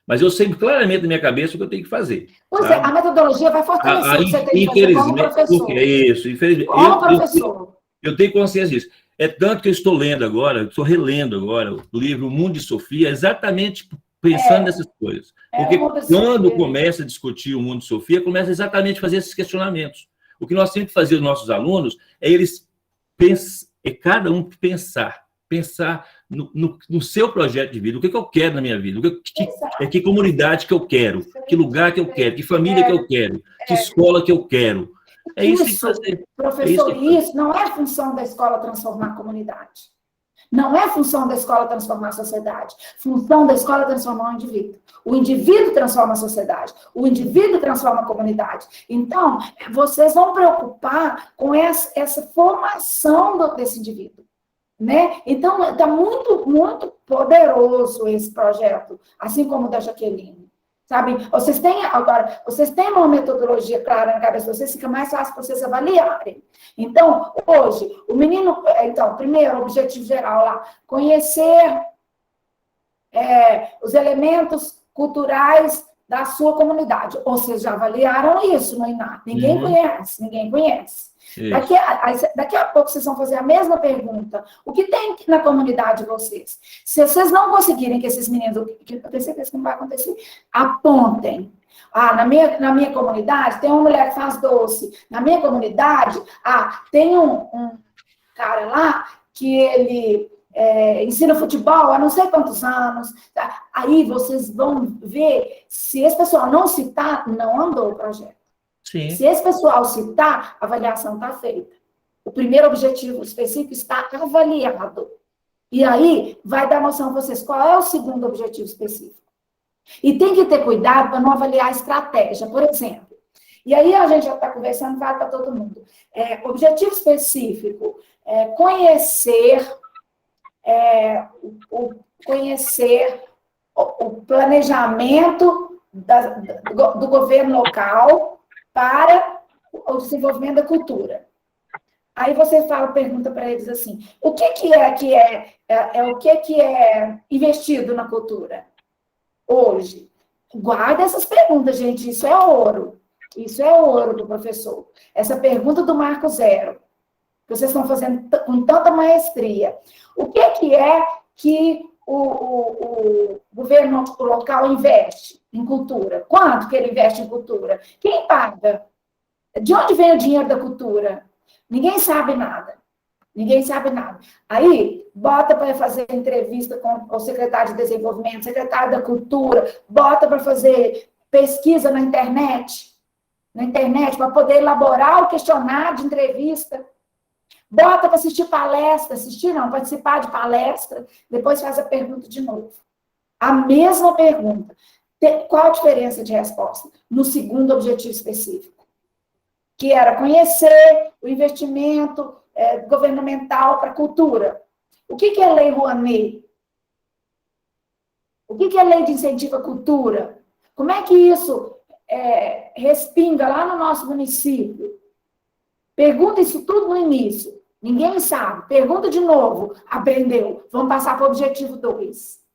Mas eu sei claramente na minha cabeça o que eu tenho que fazer. Pois é, a metodologia vai fortalecer o que você tem que fazer como professor. Isso, infelizmente. Como professor. Eu tenho consciência disso. É tanto que eu estou lendo agora, estou relendo agora o livro Mundo de Sofia, exatamente pensando nessas coisas. Porque quando começa a discutir o Mundo de Sofia, começa exatamente a fazer esses questionamentos. O que nós temos que fazer os nossos alunos é cada um pensar no seu projeto de vida, o que eu quero na minha vida, que comunidade que eu quero, que lugar que eu quero, que família que eu quero, que escola que eu quero. É isso que tem que fazer. Professor, isso não é função da escola transformar a comunidade. Não é função da escola transformar a sociedade. Função da escola é transformar o indivíduo. O indivíduo transforma a sociedade. O indivíduo transforma a comunidade. Então, vocês vão preocupar com essa formação desse indivíduo. Né? Então, está muito, muito poderoso esse projeto, assim como o da Jaqueline. Sabe? Vocês têm uma metodologia clara na cabeça de vocês, fica mais fácil para vocês avaliarem. Então, hoje, o menino... Então, primeiro, objetivo geral lá, conhecer os elementos culturais da sua comunidade. Ou vocês já avaliaram isso no INAP? Ninguém conhece. Daqui a pouco vocês vão fazer a mesma pergunta. O que tem na comunidade de vocês? Se vocês não conseguirem que esses meninos, que eu tenho certeza que não vai acontecer, apontem. Na minha comunidade tem uma mulher que faz doce. Na minha comunidade, tem um cara lá que ele ensina futebol há não sei quantos anos. Tá? Aí vocês vão ver, se esse pessoal não citar, não andou o projeto. Sim. Se esse pessoal citar, a avaliação está feita. O primeiro objetivo específico está avaliado. E aí, vai dar noção a vocês qual é o segundo objetivo específico. E tem que ter cuidado para não avaliar a estratégia, por exemplo. E aí, a gente já está conversando, vale para todo mundo. Objetivo específico, conhecer o planejamento do governo local para o desenvolvimento da cultura. Aí você pergunta para eles assim, o que é investido na cultura hoje? Guarda essas perguntas, gente, isso é ouro. Isso é ouro do professor. Essa pergunta do Marco Zero, que vocês estão fazendo com tanta maestria. O que é que o governo local investe em cultura? Quanto que ele investe em cultura? Quem paga? De onde vem o dinheiro da cultura? Ninguém sabe nada. Ninguém sabe nada. Aí, bota para fazer entrevista com o secretário de Desenvolvimento, secretário da Cultura, bota para fazer pesquisa na internet, para poder elaborar o questionário de entrevista. Bota para assistir palestra, participar de palestra, depois faz a pergunta de novo. A mesma pergunta. Qual a diferença de resposta? No segundo objetivo específico, que era conhecer o investimento governamental para a cultura. O que é Lei Rouanet? O que é Lei de Incentivo à Cultura? Como é que isso respinga lá no nosso município? Pergunta isso tudo no início. Ninguém sabe. Pergunta de novo. Aprendeu. Vamos passar para o objetivo 2.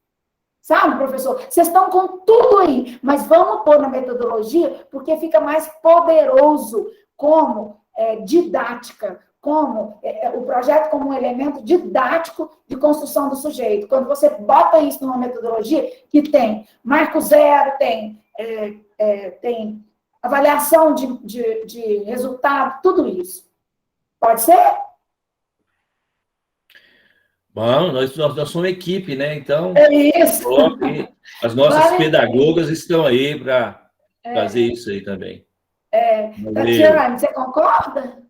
Sabe, professor? Vocês estão com tudo aí, mas vamos pôr na metodologia, porque fica mais poderoso como didática, como o projeto como um elemento didático de construção do sujeito. Quando você bota isso numa metodologia que tem Marco Zero, tem avaliação de resultado, tudo isso. Pode ser? Bom, nós somos uma equipe, né? Então, isso. As nossas pedagogas estão aí para fazer isso aí também. Tatiana, você concorda?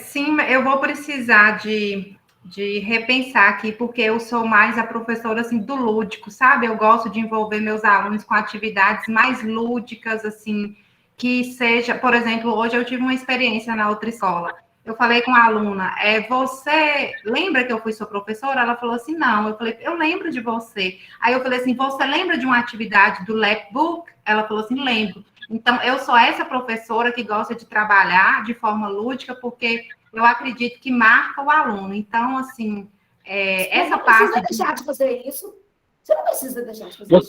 Sim, eu vou precisar de repensar aqui, porque eu sou mais a professora, assim, do lúdico, sabe? Eu gosto de envolver meus alunos com atividades mais lúdicas, assim, que seja... Por exemplo, hoje eu tive uma experiência na outra escola. Eu falei com a aluna, você lembra que eu fui sua professora? Ela falou assim, não. Eu falei, eu lembro de você. Aí eu falei assim, você lembra de uma atividade do Lapbook? Ela falou assim, lembro. Então, eu sou essa professora que gosta de trabalhar de forma lúdica, porque eu acredito que marca o aluno. Então, assim, essa parte... Você não precisa deixar de fazer isso. Você não precisa deixar de fazer isso.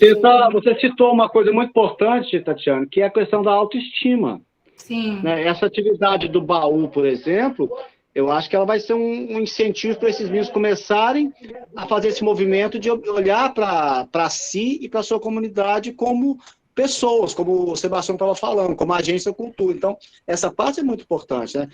Você citou uma coisa muito importante, Tatiana, que é a questão da autoestima. Sim. Essa atividade do baú, por exemplo, eu acho que ela vai ser um incentivo para esses meninos começarem a fazer esse movimento de olhar para si e para a sua comunidade como pessoas, como o Sebastião estava falando, como agência da cultura. Então, essa parte é muito importante, né?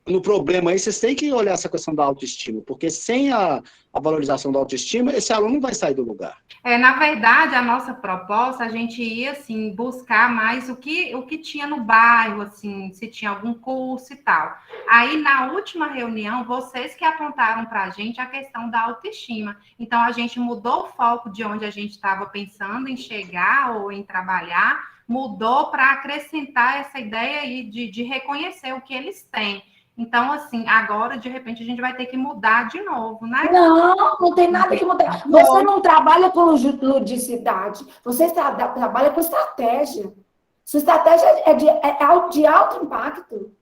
No problema aí, vocês têm que olhar essa questão da autoestima, porque sem a valorização da autoestima, esse aluno não vai sair do lugar. Na verdade, a nossa proposta, a gente ia, assim, buscar mais o que tinha no bairro, assim, se tinha algum curso e tal. Aí, na última reunião, vocês que apontaram para a gente a questão da autoestima. Então, a gente mudou o foco de onde a gente estava pensando em chegar ou em trabalhar, mudou para acrescentar essa ideia aí de reconhecer o que eles têm. Então, assim, agora, de repente, a gente vai ter que mudar de novo, né? Não tem nada que mudar. Você não trabalha com ludicidade, você trabalha com estratégia. Sua estratégia é de alto impacto.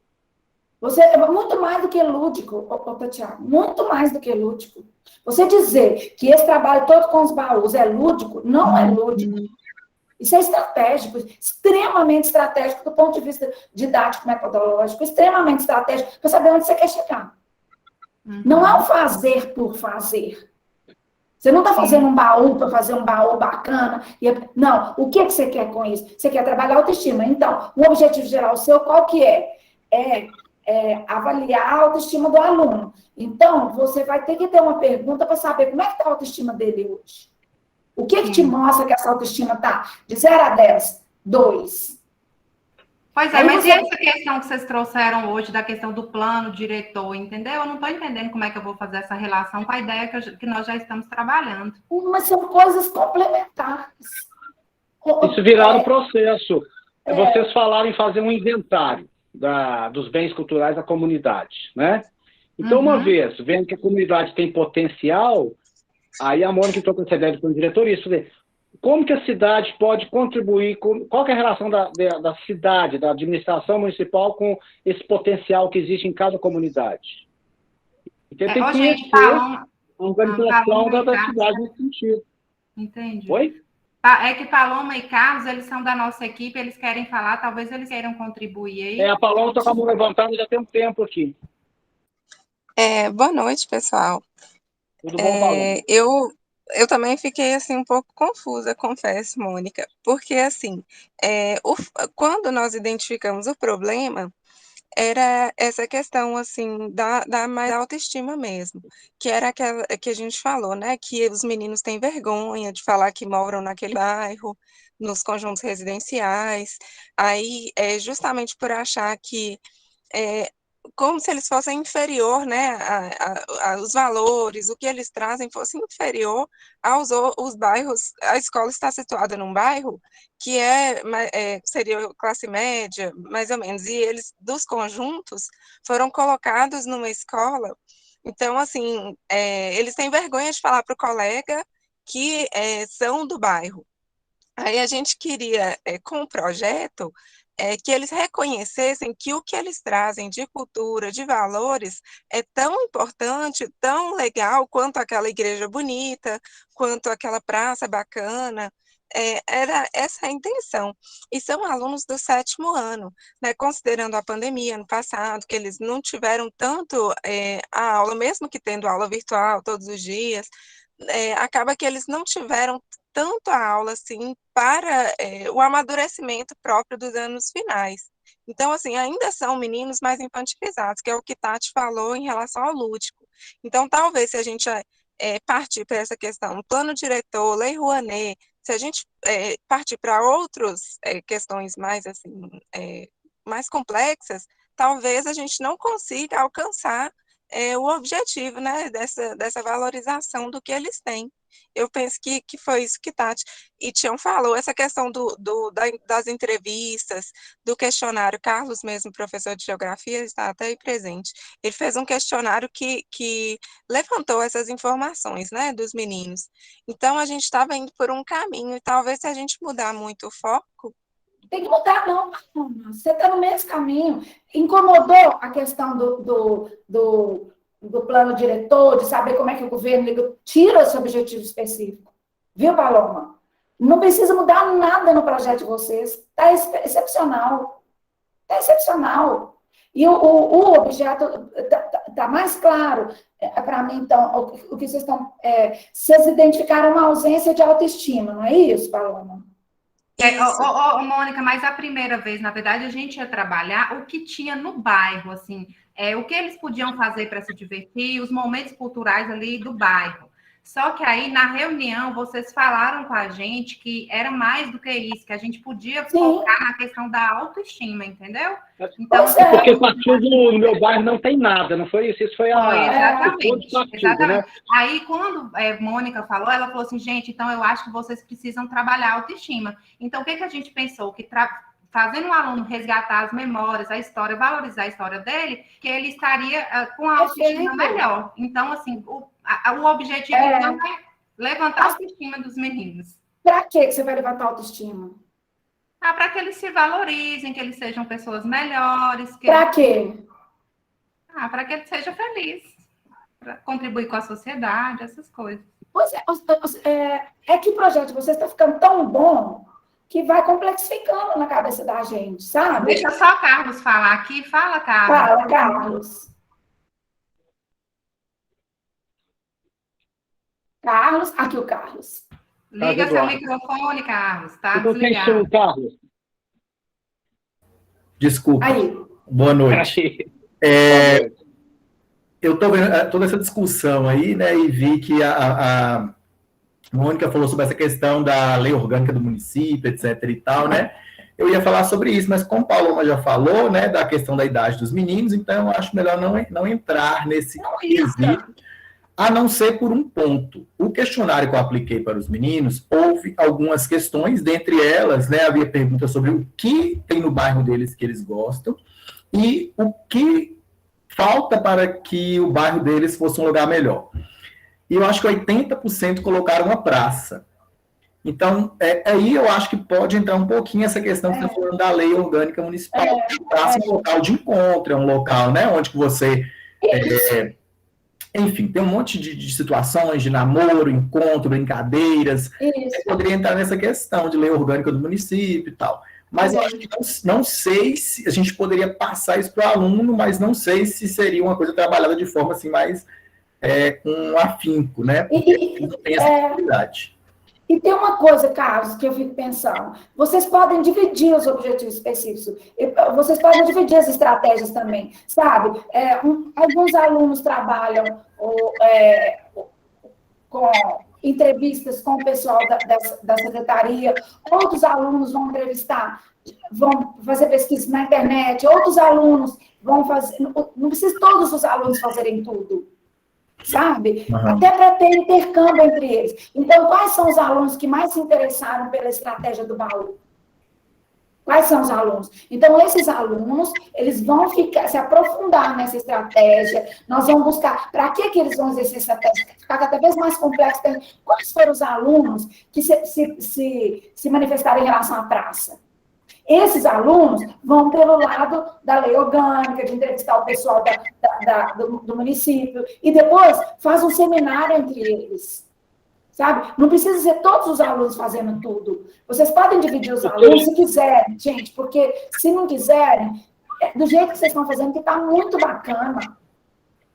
Você é muito mais do que lúdico, Tiago, muito mais do que lúdico. Você dizer que esse trabalho todo com os baús é lúdico, não é lúdico. Isso é estratégico, extremamente estratégico do ponto de vista didático, metodológico, extremamente estratégico para saber onde você quer chegar. Não é o fazer por fazer. Você não está fazendo um baú para fazer um baú bacana. Não, o que você quer com isso? Você quer trabalhar autoestima. Então, um objetivo geral seu, qual que é? É avaliar a autoestima do aluno. Então, você vai ter que ter uma pergunta para saber como é que está a autoestima dele hoje. O que te mostra que essa autoestima está de 0 a 10? 2. Pois é, mas e essa questão que vocês trouxeram hoje, da questão do plano diretor, entendeu? Eu não estou entendendo como é que eu vou fazer essa relação com a ideia que nós já estamos trabalhando. Mas são coisas complementares. Isso virar um processo. Vocês falaram em fazer um inventário dos bens culturais da comunidade, né? Então, uma vez, vendo que a comunidade tem potencial, aí a Mônica entrou com essa ideia do diretor, isso, como que a cidade pode contribuir, qual que é a relação da cidade, da administração municipal com esse potencial que existe em cada comunidade? Então, tem que ter a organização da cidade nesse sentido. Entendi. Oi? É que Paloma e Carlos, eles são da nossa equipe, eles querem falar, talvez eles queiram contribuir aí. A Paloma está com a mão levantada já tem um tempo aqui. Boa noite, pessoal. Tudo bom, Paloma? Eu também fiquei, assim, um pouco confusa, confesso, Mônica, porque, assim, quando nós identificamos o problema, era essa questão, assim, da mais autoestima mesmo, que era aquela que a gente falou, né, que os meninos têm vergonha de falar que moram naquele bairro, nos conjuntos residenciais, aí, justamente por achar que como se eles fossem inferior, né, os valores, o que eles trazem fosse inferior aos bairros. A escola está situada num bairro que seria classe média, mais ou menos, e eles, dos conjuntos, foram colocados numa escola. Então, assim, eles têm vergonha de falar para o colega que são do bairro. Aí a gente queria, com o projeto, que eles reconhecessem que o que eles trazem de cultura, de valores, é tão importante, tão legal, quanto aquela igreja bonita, quanto aquela praça bacana. Era essa a intenção. E são alunos do 7º ano, né, considerando a pandemia ano passado, que eles não tiveram tanto a aula, mesmo que tendo aula virtual todos os dias, acaba que eles não tiveram tanto a aula, assim, para o amadurecimento próprio dos anos finais. Então, assim, ainda são meninos mais infantilizados, que é o que Tati falou em relação ao lúdico. Então, talvez, se a gente partir para essa questão, plano diretor, Lei Rouanet, se a gente partir para outras questões mais, assim, mais complexas, talvez a gente não consiga alcançar o objetivo, né, dessa valorização do que eles têm. Eu penso que foi isso que Tati e Tião falou, essa questão das entrevistas, do questionário. Carlos mesmo, professor de geografia, está até aí presente. Ele fez um questionário que levantou essas informações, né, dos meninos. Então, a gente estava indo por um caminho, e talvez se a gente mudar muito o foco... Tem que mudar, não. Você está no mesmo caminho. Incomodou a questão do plano diretor, de saber como é que o governo tira esse objetivo específico. Viu, Paloma? Não precisa mudar nada no projeto de vocês. Está excepcional. Está excepcional. E o objeto está mais claro para mim, então, o que vocês estão... vocês identificaram uma ausência de autoestima, não é isso, Paloma? Mônica, mas a primeira vez, na verdade, a gente ia trabalhar o que tinha no bairro, assim, o que eles podiam fazer para se divertir, os momentos culturais ali do bairro. Só que aí, na reunião, vocês falaram com a gente que era mais do que isso, que a gente podia focar na questão da autoestima, entendeu? Então, porque o partido no meu bairro não tem nada, não foi isso? Isso foi exatamente. Partido, né? Aí, quando Mônica falou, ela falou assim, gente, então eu acho que vocês precisam trabalhar a autoestima. Então, o que a gente pensou? Que fazendo o aluno resgatar as memórias, a história, valorizar a história dele, que ele estaria com a autoestima melhor. Então, assim, o objetivo então é levantar a autoestima dos meninos. Para que você vai levantar a autoestima? Para que eles se valorizem, que eles sejam pessoas melhores. Para quê? Para que ele seja feliz, para contribuir com a sociedade, essas coisas. Pois é que o projeto de vocês está ficando tão bom que vai complexificando na cabeça da gente, sabe? Deixa só o Carlos falar aqui. Fala, Carlos. Fala, Carlos. Carlos, aqui o Carlos. Liga seu microfone, Carlos. Tá então, desligado. Carlos. Desculpa. Aí. Boa noite. Eu estou vendo toda essa discussão aí, né, e vi que a Mônica falou sobre essa questão da lei orgânica do município, etc. e tal, né? Eu ia falar sobre isso, mas como a Paloma já falou, né, da questão da idade dos meninos, então eu acho melhor não entrar nesse quesito, a não ser por um ponto. O questionário que eu apliquei para os meninos, houve algumas questões, dentre elas, né, havia perguntas sobre o que tem no bairro deles que eles gostam e o que falta para que o bairro deles fosse um lugar melhor. E eu acho que 80% colocaram uma praça. Então, aí eu acho que pode entrar um pouquinho essa questão que você está falando da lei orgânica municipal. A praça é um local de encontro, é um local, né, onde que você... enfim, tem um monte de situações de namoro, encontro, brincadeiras. Poderia entrar nessa questão de lei orgânica do município e tal. Mas eu acho que não sei se a gente poderia passar isso para o aluno, mas não sei se seria uma coisa trabalhada de forma assim mais com afinco, né? Porque não tem essa possibilidade. E tem uma coisa, Carlos, que eu fico pensando. Vocês podem dividir os objetivos específicos. Vocês podem dividir as estratégias também, sabe? Alguns alunos trabalham com entrevistas com o pessoal da secretaria, outros alunos vão entrevistar, vão fazer pesquisa na internet, outros alunos vão fazer... Não precisa todos os alunos fazerem tudo, sabe? Até para ter intercâmbio entre eles. Então, quais são os alunos que mais se interessaram pela estratégia do baú? Quais são os alunos? Então, esses alunos, eles vão se aprofundar nessa estratégia, nós vamos buscar para que eles vão exercer essa estratégia, ficar cada vez mais complexo. Quais foram os alunos que se manifestaram em relação à praça? Esses alunos vão pelo lado da lei orgânica, de entrevistar o pessoal do município, e depois faz um seminário entre eles. Sabe? Não precisa ser todos os alunos fazendo tudo. Vocês podem dividir os alunos se quiserem, gente, porque se não quiserem, do jeito que vocês estão fazendo, que está muito bacana.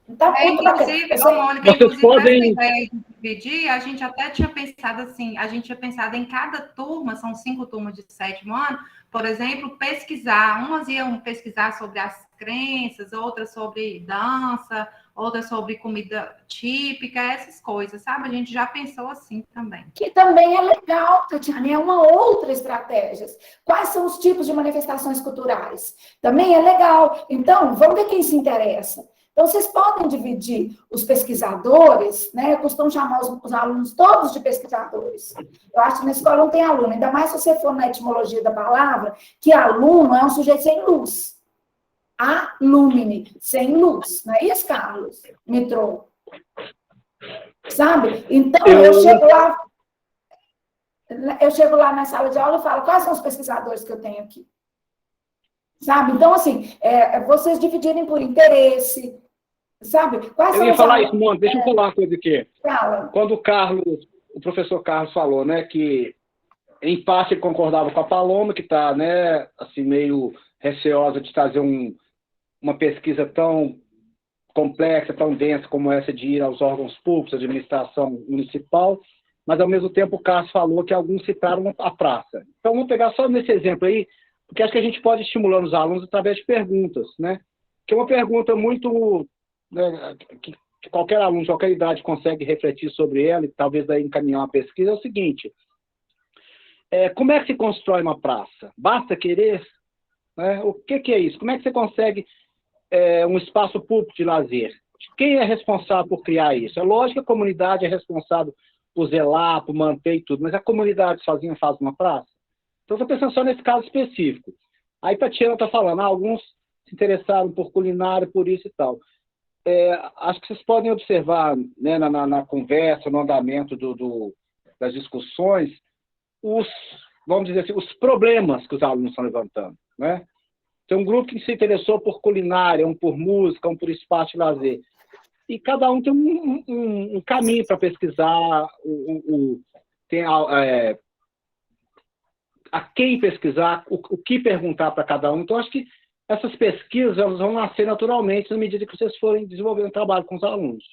Está muito bacana. Mônica, inclusive, podem... essa ideia de dividir, a gente até tinha pensado assim, a gente tinha pensado em cada turma, são 5 turmas de 7º ano, por exemplo, pesquisar. Umas iam pesquisar sobre as crenças, outras sobre dança, outras sobre comida típica, essas coisas, sabe? A gente já pensou assim também. Que também é legal, Tatiana, é uma outra estratégia. Quais são os tipos de manifestações culturais? Também é legal. Então, vamos ver quem se interessa. Então, vocês podem dividir os pesquisadores, né? Eu costumo chamar os alunos todos de pesquisadores. Eu acho que na escola não tem aluno, ainda mais se você for na etimologia da palavra, que aluno é um sujeito sem luz. Alumine, sem luz. Não é isso, Carlos? Metrô. Sabe? Então, eu chego lá na sala de aula e falo, quais são os pesquisadores que eu tenho aqui? Sabe? Então, assim, vocês dividirem por interesse, sabe? Quais eu são ia falar isso, Mônica, deixa eu falar uma coisa aqui. Fala. Quando o professor Carlos falou, né, que em parte ele concordava com a Paloma, que está, né, assim, meio receosa de trazer uma pesquisa tão complexa, tão densa como essa de ir aos órgãos públicos, administração municipal, mas ao mesmo tempo o Carlos falou que alguns citaram a praça. Então vamos pegar só nesse exemplo aí, porque acho que a gente pode estimular os alunos através de perguntas, né? Que é uma pergunta muito, né, que qualquer aluno de qualquer idade consegue refletir sobre ela e talvez daí encaminhar uma pesquisa, é o seguinte: como é que se constrói uma praça? Basta querer? Né? O que é isso? Como é que você consegue um espaço público de lazer? Quem é responsável por criar isso? É lógico que a comunidade é responsável por zelar, por manter e tudo, mas a comunidade sozinha faz uma praça? Então, estou pensando só nesse caso específico. Aí Tatiana está falando, alguns se interessaram por culinária, por isso e tal. Acho que vocês podem observar, né, na conversa, no andamento das discussões, vamos dizer assim, os problemas que os alunos estão levantando, né? Tem um grupo que se interessou por culinária, um por música, um por espaço de lazer. E cada um tem um caminho para pesquisar, tem a quem pesquisar, o que perguntar para cada um. Então, acho que essas pesquisas elas vão nascer naturalmente na medida que vocês forem desenvolvendo trabalho com os alunos.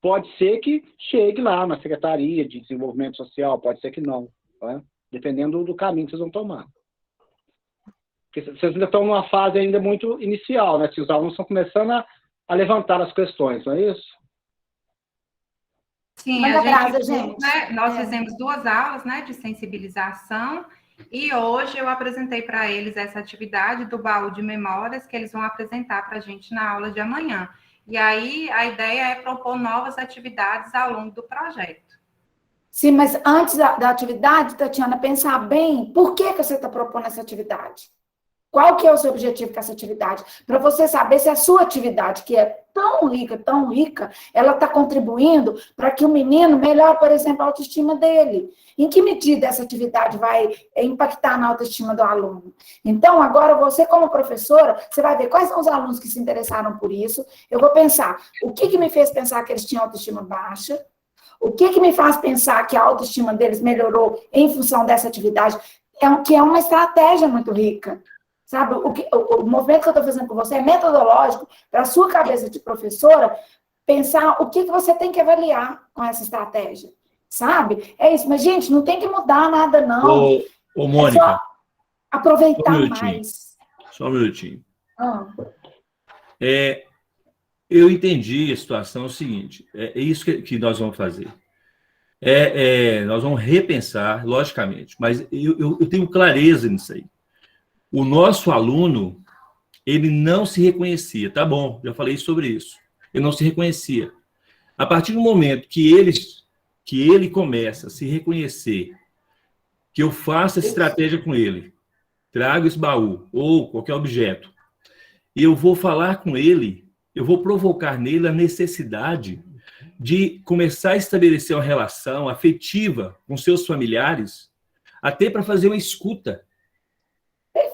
Pode ser que chegue lá na Secretaria de Desenvolvimento Social, pode ser que não, né? Dependendo do caminho que vocês vão tomar. Porque vocês ainda estão numa fase ainda muito inicial, né? Se os alunos estão começando a levantar as questões, não é isso? Sim, nós fizemos 2 aulas, né, de sensibilização, e hoje eu apresentei para eles essa atividade do baú de memórias que eles vão apresentar para a gente na aula de amanhã. E aí a ideia é propor novas atividades ao longo do projeto. Sim, mas antes da atividade, Tatiana, pensar bem por que você está propondo essa atividade. Qual que é o seu objetivo com essa atividade? Para você saber se a sua atividade, que é tão rica, ela está contribuindo para que o menino melhore, por exemplo, a autoestima dele. Em que medida essa atividade vai impactar na autoestima do aluno? Então, agora você, como professora, você vai ver quais são os alunos que se interessaram por isso. Eu vou pensar, o que me fez pensar que eles tinham autoestima baixa? O que me faz pensar que a autoestima deles melhorou em função dessa atividade? Que é uma estratégia muito rica. Sabe, o movimento que eu estou fazendo com você é metodológico para a sua cabeça de professora pensar o que você tem que avaliar com essa estratégia. Sabe? É isso. Mas, gente, não tem que mudar nada, não. Ô Mônica. É só aproveitar mais. Só um minutinho. Eu entendi a situação, é o seguinte, é isso que nós vamos fazer. Nós vamos repensar, logicamente, mas eu tenho clareza nisso aí. O nosso aluno, ele não se reconhecia, tá bom, já falei sobre isso. Ele não se reconhecia. A partir do momento que ele começa a se reconhecer, que eu faço essa estratégia com ele, trago esse baú ou qualquer objeto, e eu vou falar com ele, eu vou provocar nele a necessidade de começar a estabelecer uma relação afetiva com seus familiares, até para fazer uma escuta.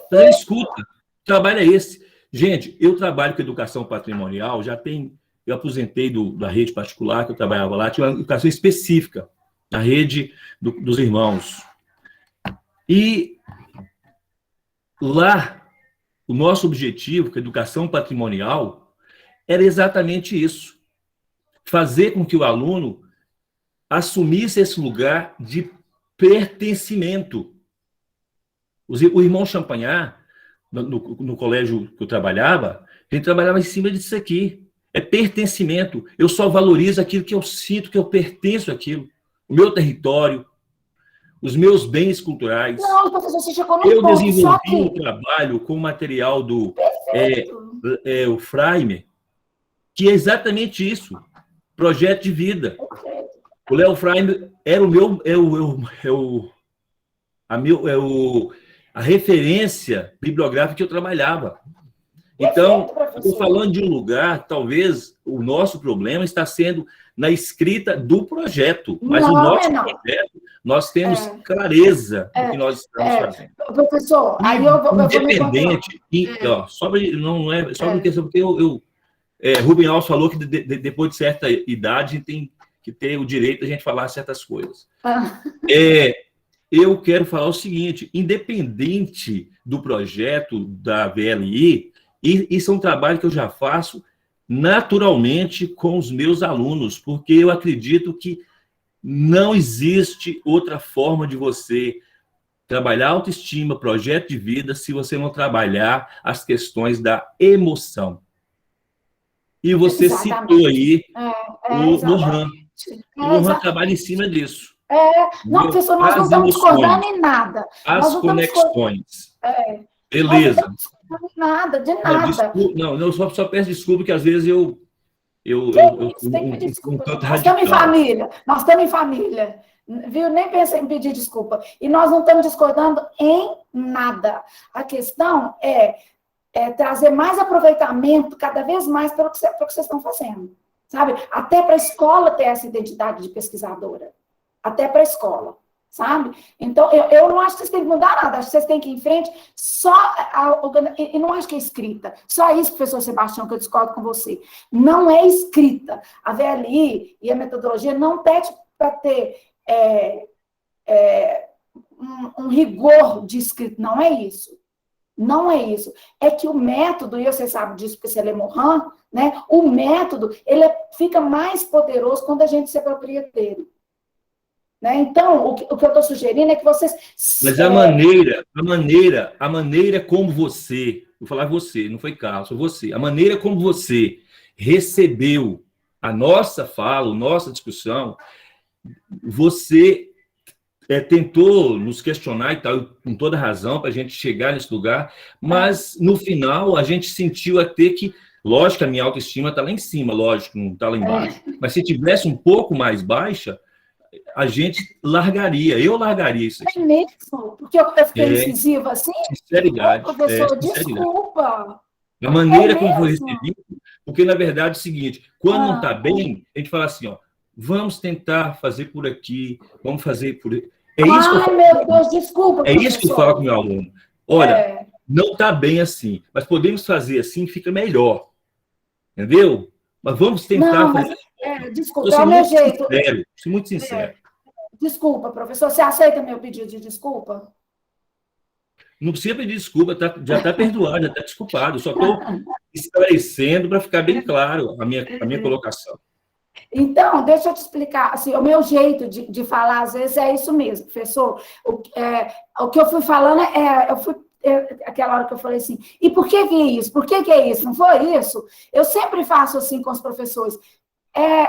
Escuta, o trabalho é esse. Gente, eu trabalho com educação patrimonial, eu aposentei da rede particular que eu trabalhava lá, tinha uma educação específica, na rede dos irmãos. E lá, o nosso objetivo com a educação patrimonial era exatamente isso, fazer com que o aluno assumisse esse lugar de pertencimento. O irmão Champagnat, no colégio que eu trabalhava, a gente trabalhava em cima disso aqui. É pertencimento. Eu só valorizo aquilo que eu sinto, que eu pertenço àquilo. O meu território, os meus bens culturais. Não, professor, você chegou no Eu ponto, desenvolvi um trabalho com o material do o Fraimer, que é exatamente isso. Projeto de vida. O Léo Fraimer era a referência bibliográfica que eu trabalhava. Então, estou falando de um lugar, talvez o nosso problema está sendo na escrita do projeto, mas o nosso projeto, nós temos clareza do que nós estamos fazendo. Professor, aí eu vou independente, não é só uma questão, porque Rubem Alves falou que depois de certa idade a gente tem que ter o direito de a gente falar certas coisas. Eu quero falar o seguinte, independente do projeto da VLI, isso é um trabalho que eu já faço naturalmente com os meus alunos, porque eu acredito que não existe outra forma de você trabalhar autoestima, projeto de vida, se você não trabalhar as questões da emoção. E você citou aí o Lohan. O Lohan trabalha em cima disso. Não, professor, nós não estamos discordando em nada. As conexões. Beleza. Nós não estamos discordando em nada, de nada. Não, só peço desculpa que às vezes eu Tem que pedir desculpa. Nós estamos em família. Viu? Nem pensa em pedir desculpa. E nós não estamos discordando em nada. A questão é trazer mais aproveitamento cada vez mais para o que vocês estão fazendo. Sabe? Até para a escola ter essa identidade de pesquisadora. Até para a escola. Sabe? Então, eu não acho que vocês têm que mudar nada. Acho que vocês têm que ir em frente e não acho que é escrita. Só isso, professor Sebastião, que eu discordo com você. Não é escrita. A VLI e a metodologia não pede para ter um rigor de escrito. Não é isso. Não é isso. É que o método, e você sabe disso porque você lê Morin, né? O método, ele fica mais poderoso quando a gente se apropria dele. Né? Então, o que eu estou sugerindo é que vocês... Mas a maneira como você, vou falar você, não foi Carlos, foi você, a maneira como você recebeu a nossa fala, a nossa discussão, você tentou nos questionar e tal, com toda razão, para a gente chegar nesse lugar, mas no final a gente sentiu até que, lógico, a minha autoestima está lá em cima, lógico, não está lá embaixo, mas se tivesse um pouco mais baixa, a gente largaria, eu largaria isso aqui. É mesmo? Porque eu fiquei incisiva assim? Sinceridade. Professor, desculpa. A maneira como foi recebido, porque, na verdade, é o seguinte, quando não está bem, a gente fala assim, ó, vamos tentar fazer por aqui, vamos fazer por... Meu Deus, desculpa, é isso que eu falo com o meu aluno. Olha, não está bem assim, mas podemos fazer assim, fica melhor. Entendeu? Mas vamos tentar fazer... Desculpa, é o meu jeito. Sou muito sincero. Desculpa, professor, você aceita meu pedido de desculpa? Não precisa pedir desculpa, já está perdoado, já está desculpado. Só estou esclarecendo para ficar bem claro a minha colocação. Então, deixa eu te explicar. Assim, o meu jeito de falar, às vezes, é isso mesmo, professor. O que eu fui falando aquela hora que eu falei assim, e por que é isso? Por que é isso? Não foi isso? Eu sempre faço assim com os professores.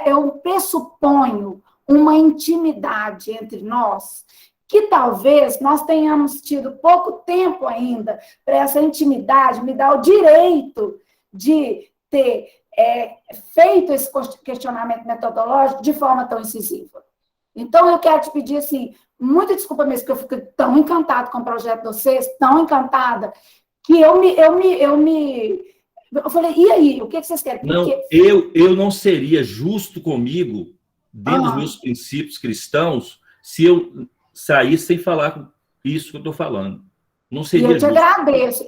Eu pressuponho uma intimidade entre nós, que talvez nós tenhamos tido pouco tempo ainda para essa intimidade me dar o direito de ter feito esse questionamento metodológico de forma tão incisiva. Então, eu quero te pedir, assim, muita desculpa mesmo, que eu fico tão encantada com o projeto de vocês, tão encantada, que eu falei, e aí, o que vocês querem? Porque... eu não seria justo comigo, dentro dos meus princípios cristãos, se eu saísse sem falar isso que eu estou falando. Não seria justo.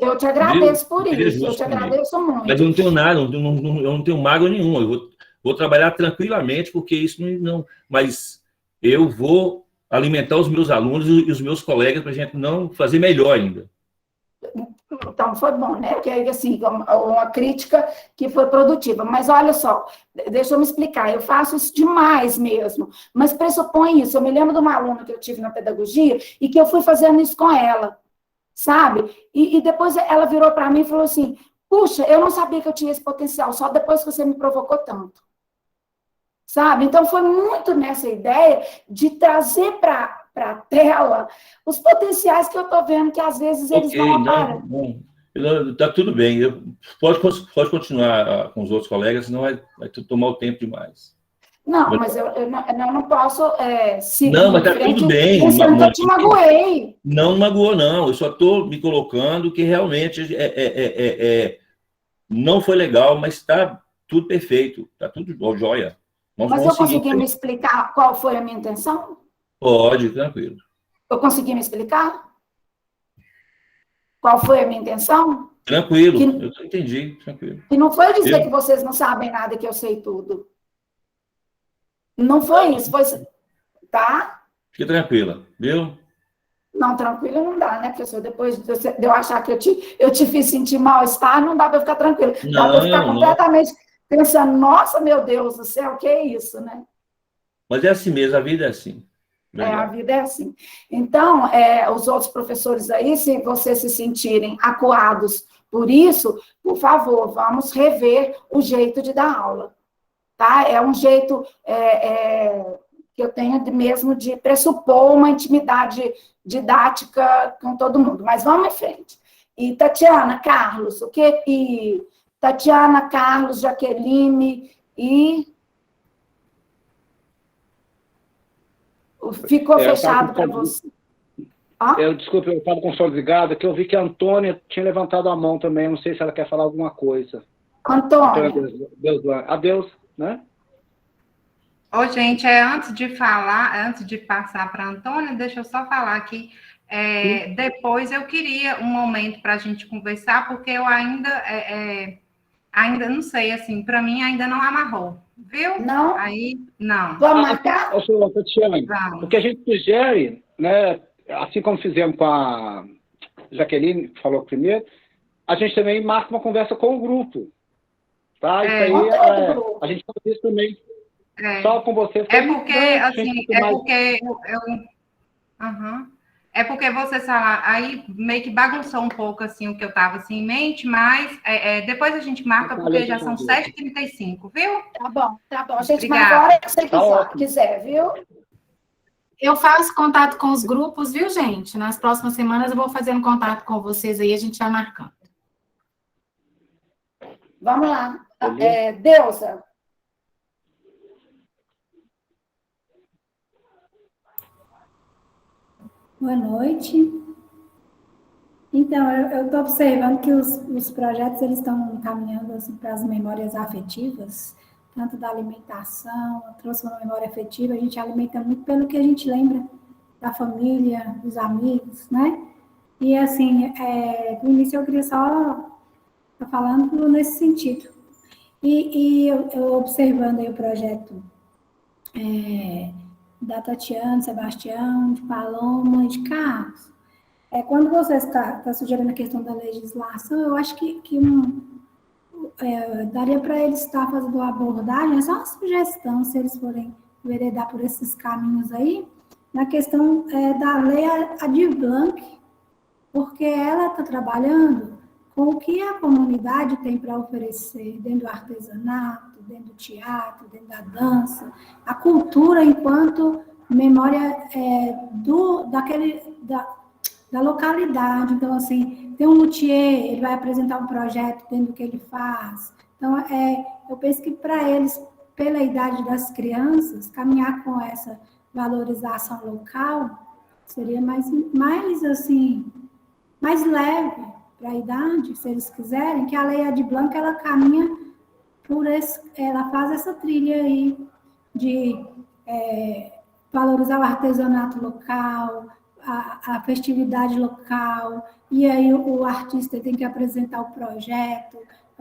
Eu te agradeço por isso, eu te agradeço muito. Mas eu não tenho nada, eu não tenho mágoa nenhuma, eu vou trabalhar tranquilamente, porque isso não... Mas eu vou alimentar os meus alunos e os meus colegas para a gente não fazer melhor ainda. Então, foi bom, né? Porque, assim, uma crítica que foi produtiva. Mas, olha só, deixa eu me explicar. Eu faço isso demais mesmo. Mas pressupõe isso. Eu me lembro de uma aluna que eu tive na pedagogia e que eu fui fazendo isso com ela, sabe? E depois ela virou para mim e falou assim, puxa, eu não sabia que eu tinha esse potencial, só depois que você me provocou tanto. Sabe? Então, foi muito nessa ideia de trazer para a tela os potenciais que eu estou vendo que, às vezes, eles não aparecem. Está tudo bem. Pode continuar com os outros colegas, senão vai tomar o tempo demais. Não, mas eu não posso seguir. Não, mas está tudo bem. Pensando que eu te magoei. Não magoou, não. Eu só estou me colocando que realmente não foi legal, mas está tudo perfeito. Está tudo jóia. Mas eu consegui me explicar qual foi a minha intenção? Pode, tranquilo. Eu consegui me explicar? Qual foi a minha intenção? Tranquilo, eu entendi, tranquilo. E não foi dizer que vocês não sabem nada e que eu sei tudo. Não foi isso, foi... Tá? Fique tranquila, viu? Não, tranquilo não dá, né, professor? Depois de eu achar que eu te fiz sentir mal-estar, não dá para eu ficar tranquilo. Dá para eu ficar completamente pensando, nossa, meu Deus do céu, o que é isso, né? Mas é assim mesmo, a vida é assim. A vida é assim. Então, os outros professores aí, se vocês se sentirem acuados por isso, por favor, vamos rever o jeito de dar aula. Tá? É um jeito que eu tenho mesmo de pressupor uma intimidade didática com todo mundo. Mas vamos em frente. E Tatiana, Carlos, Tatiana, Carlos, Jaqueline e ficou fechado para você. Desculpe, eu estava com o som desligado, que eu vi que a Antônia tinha levantado a mão também, não sei se ela quer falar alguma coisa. Antônia. Adeus, né? Ô, gente, antes de falar, antes de passar para a Antônia, deixa eu só falar aqui. Depois eu queria um momento para a gente conversar, porque eu ainda não sei, assim, para mim ainda não amarrou, viu? Não? Aí, não. Vamos marcar? Tatiana, o que a gente sugere, né, assim como fizemos com a Jaqueline, que falou primeiro, a gente também marca uma conversa com o grupo. Tá? Isso aí, a gente faz isso também. Só com vocês. É porque, assim, É porque você aí meio que bagunçou um pouco assim o que eu estava assim, em mente, mas depois a gente marca, porque já são 7h35, viu? Tá bom. A gente marca a hora que você quiser, viu? Eu faço contato com os grupos, viu, gente? Nas próximas semanas eu vou fazendo contato com vocês aí, a gente vai marcando. Vamos lá. Deusa. Boa noite. Então, eu estou observando que os projetos eles estão caminhando assim, para as memórias afetivas, tanto da alimentação, trouxe uma memória afetiva, a gente alimenta muito pelo que a gente lembra da família, dos amigos, né? E, assim, no início eu queria só estar falando nesse sentido. E eu observando aí o projeto da Tatiana, Sebastião, de Paloma e de Carlos, quando você está sugerindo a questão da legislação, eu acho que daria para eles estar fazendo uma abordagem, é só uma sugestão, se eles forem veredar por esses caminhos aí, na questão da lei Aldir Blanc, porque ela está trabalhando com o que a comunidade tem para oferecer dentro do artesanato, dentro do teatro, dentro da dança, a cultura enquanto memória da localidade. Então, assim, tem um luthier, ele vai apresentar um projeto dentro do que ele faz. Então, eu penso que para eles, pela idade das crianças, caminhar com essa valorização local seria mais assim, mais leve para a idade, se eles quiserem, que a Lei Aldir Blanc, ela caminha ela faz essa trilha aí de valorizar o artesanato local, a festividade local, e aí o artista tem que apresentar o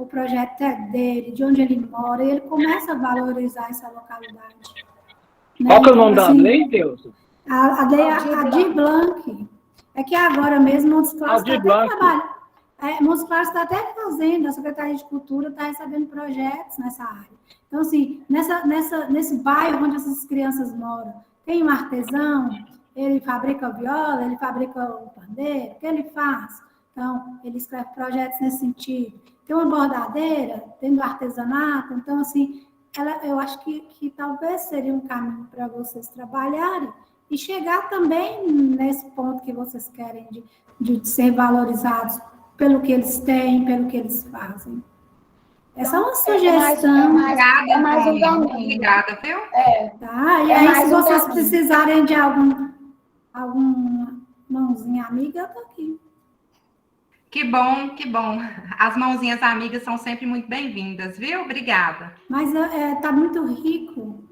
projeto é dele, de onde ele mora, e ele começa a valorizar essa localidade. Né? Qual que é o nome da lei, Deus? A lei Aldir Blanc. É que agora mesmo Montes Claros está até trabalhando. Montes Claros está até fazendo, a Secretaria de Cultura está recebendo projetos nessa área. Então, assim, nesse bairro onde essas crianças moram, tem um artesão, ele fabrica viola, ele fabrica o pandeiro, o que ele faz? Então, ele escreve projetos nesse sentido. Tem uma bordadeira, tem do artesanato, então, assim, eu acho que talvez seria um caminho para vocês trabalharem e chegar também nesse ponto que vocês querem de ser valorizados pelo que eles têm, pelo que eles fazem. Essa é uma sugestão. É mais um caminho. Obrigada, viu? Tá, e aí, se vocês precisarem de alguma mãozinha amiga, eu tô aqui. Que bom, que bom. As mãozinhas amigas são sempre muito bem-vindas, viu? Obrigada. Mas tá muito rico.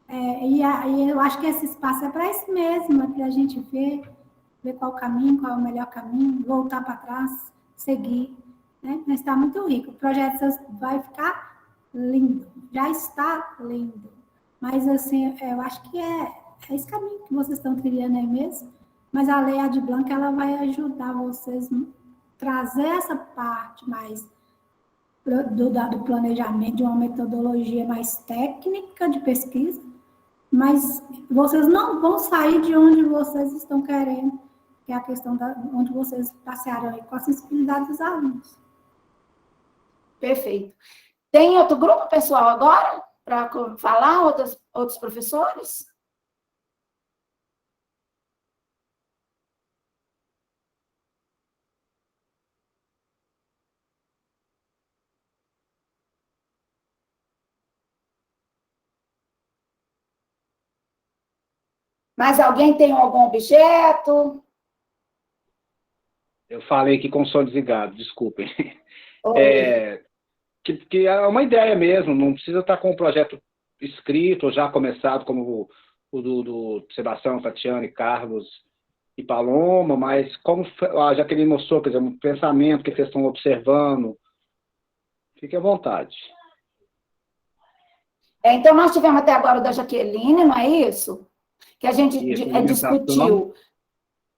E eu acho que esse espaço é para isso mesmo, para a gente ver qual o caminho, qual é o melhor caminho, voltar para trás, seguir. Né? Mas está muito rico. O projeto vai ficar lindo, já está lindo. Mas, assim, eu acho que é esse caminho que vocês estão trilhando aí mesmo. Mas a Lei Aldir Blanc, ela vai ajudar vocês a trazer essa parte mais do planejamento, de uma metodologia mais técnica de pesquisa, mas vocês não vão sair de onde vocês estão querendo, que é a questão onde vocês passearam aí com a sensibilidade dos alunos. Perfeito. Tem outro grupo, pessoal, agora, para falar, outros professores? Mas alguém tem algum objeto? Eu falei aqui com som desligado, desculpem. Oi. Que é uma ideia mesmo, não precisa estar com o projeto escrito ou já começado, como o do Sebastião, Tatiane, Carlos e Paloma, mas como a Jaqueline mostrou, quer dizer, um pensamento que vocês estão observando, fique à vontade. Então, nós tivemos até agora o da Jaqueline, não é isso? Que a gente discutiu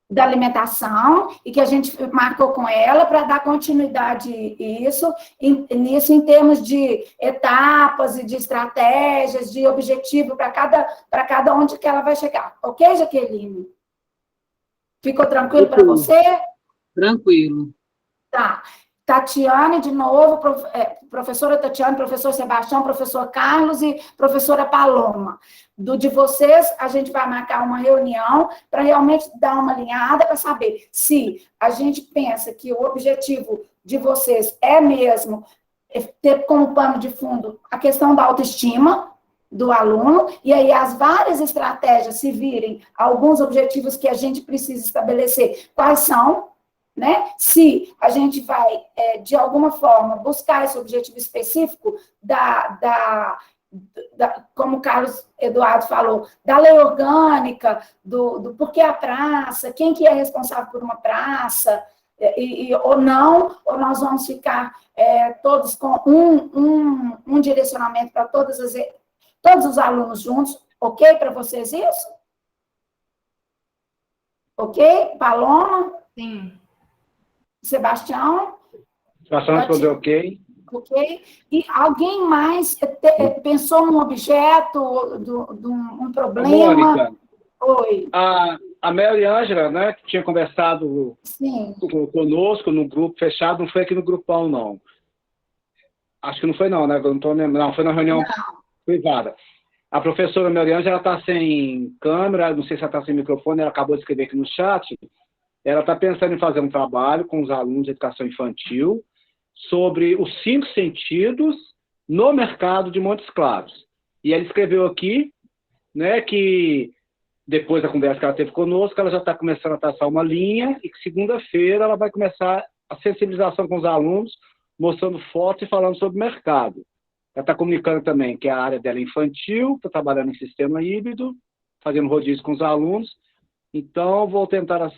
da alimentação e que a gente marcou com ela para dar continuidade nisso em termos de etapas e de estratégias, de objetivo para cada onde que ela vai chegar. Ok, Jaqueline? Ficou tranquilo para você? Tranquilo. Tá. Tatiane, de novo, professora Tatiane, professor Sebastião, professor Carlos e professora Paloma. De vocês, a gente vai marcar uma reunião para realmente dar uma alinhada para saber se a gente pensa que o objetivo de vocês é mesmo ter como pano de fundo a questão da autoestima do aluno, e aí as várias estratégias se virem alguns objetivos que a gente precisa estabelecer, quais são, né? Se a gente vai, de alguma forma, buscar esse objetivo específico como o Carlos Eduardo falou, da lei orgânica, do porquê a praça, quem que é responsável por uma praça, ou não, ou nós vamos ficar todos com um direcionamento para todos os alunos juntos, ok para vocês isso? Ok? Paloma? Sim. Sebastião? Sebastião respondeu ok. Ok? E alguém mais pensou num objeto, um problema? Mônica, Oi. A Mary Ângela, né, que tinha conversado conosco no grupo fechado, não foi aqui no grupão, não. Acho que não foi, não, né? Não, foi na reunião privada. A professora Mary Ângela está sem câmera, não sei se ela está sem microfone, ela acabou de escrever aqui no chat. Ela está pensando em fazer um trabalho com os alunos de educação infantil sobre os 5 sentidos no mercado de Montes Claros. E ela escreveu aqui, né, que depois da conversa que ela teve conosco, ela já está começando a traçar uma linha e que segunda-feira ela vai começar a sensibilização com os alunos, mostrando fotos e falando sobre o mercado. Ela está comunicando também que a área dela é infantil, está trabalhando em sistema híbrido, fazendo rodízio com os alunos. Então, vou tentar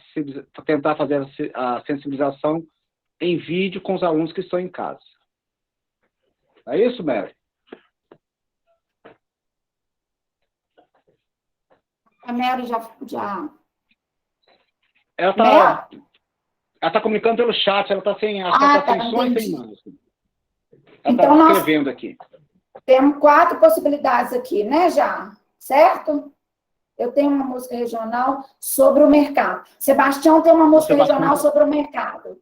fazer a sensibilização em vídeo com os alunos que estão em casa. É isso, Mary? A Mary já... Ela está comunicando pelo chat, ela está sem som e sem imagem. Ela está então, escrevendo aqui. Temos 4 possibilidades aqui, né, já? Certo? Eu tenho uma música regional sobre o mercado. Sebastião tem uma música regional sobre o mercado.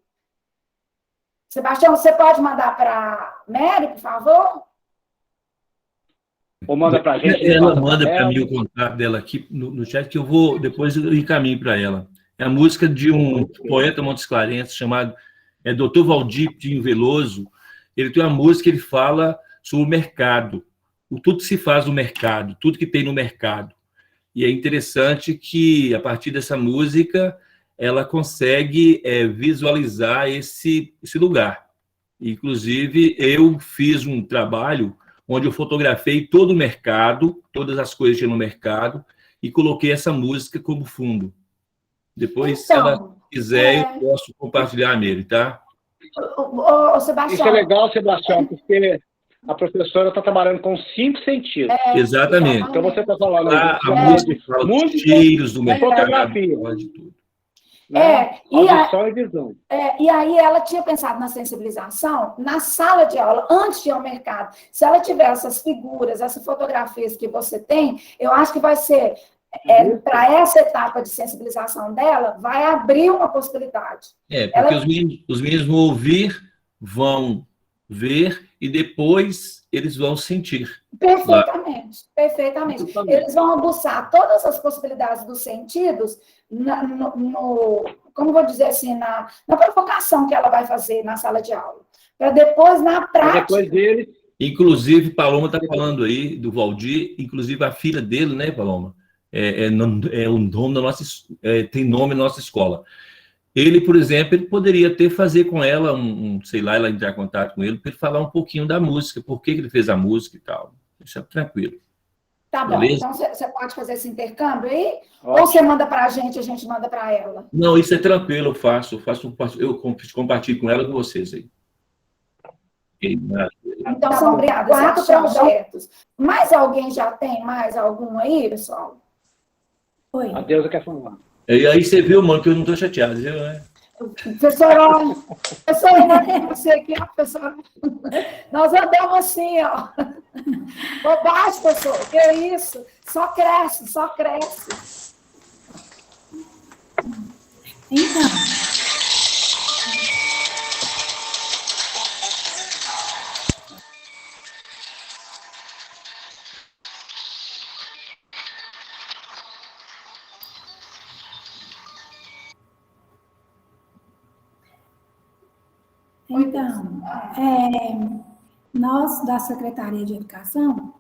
Sebastião, você pode mandar para Mary, por favor? Ou manda para a gente? Ela manda para mim o contato dela aqui no chat, que eu vou depois encaminho para ela. É a música de um poeta montesclarense chamado Dr. Valdir Pinho Veloso. Ele tem uma música que ele fala sobre o mercado. Tudo que se faz no mercado, tudo que tem no mercado. E é interessante que, a partir dessa música, ela consegue visualizar esse lugar. Inclusive, eu fiz um trabalho onde eu fotografei todo o mercado, todas as coisas que tinha no mercado, e coloquei essa música como fundo. Depois, se ela quiser, eu posso compartilhar nele, tá? Sebastião. Isso é legal, Sebastião, porque a professora está trabalhando com 5 sentidos. Exatamente. Então, você está falando a música fala dos cheiros do mercado, fotografia. fala de tudo. Audição e visão. E aí ela tinha pensado na sensibilização na sala de aula, antes de ir ao mercado. Se ela tiver essas figuras, essas fotografias que você tem, eu acho que vai ser, para essa etapa de sensibilização dela, vai abrir uma possibilidade. Porque os meninos vão ouvir, vão ver e depois eles vão sentir. Perfeitamente, perfeitamente. Eles vão aguçar todas as possibilidades dos sentidos como vou dizer assim, na provocação que ela vai fazer na sala de aula. Para depois, na prática... Depois dele... Inclusive, Paloma está falando aí do Valdir, inclusive a filha dele, né, Paloma? o nome da nossa, tem nome na nossa escola. Ele, por exemplo, ele poderia fazer com ela sei lá, ela entrar em contato com ele, para ele falar um pouquinho da música, por que ele fez a música e tal. Isso é tranquilo. Tá bom, beleza? então você pode fazer esse intercâmbio aí? Ótimo. Ou você manda para a gente manda para ela? Não, isso é tranquilo, eu compartilho com ela e com vocês aí. Então, são 4 projetos. Mais alguém já tem mais algum aí, pessoal? Oi. A Deusa quer falar. E aí você viu, mano, que eu não estou chateado, viu? Professora, você aqui, ó, professora. Nós andamos assim, ó. Bobagem, professor. Que é isso? Só cresce, só cresce. Então. Então, nós, da Secretaria de Educação,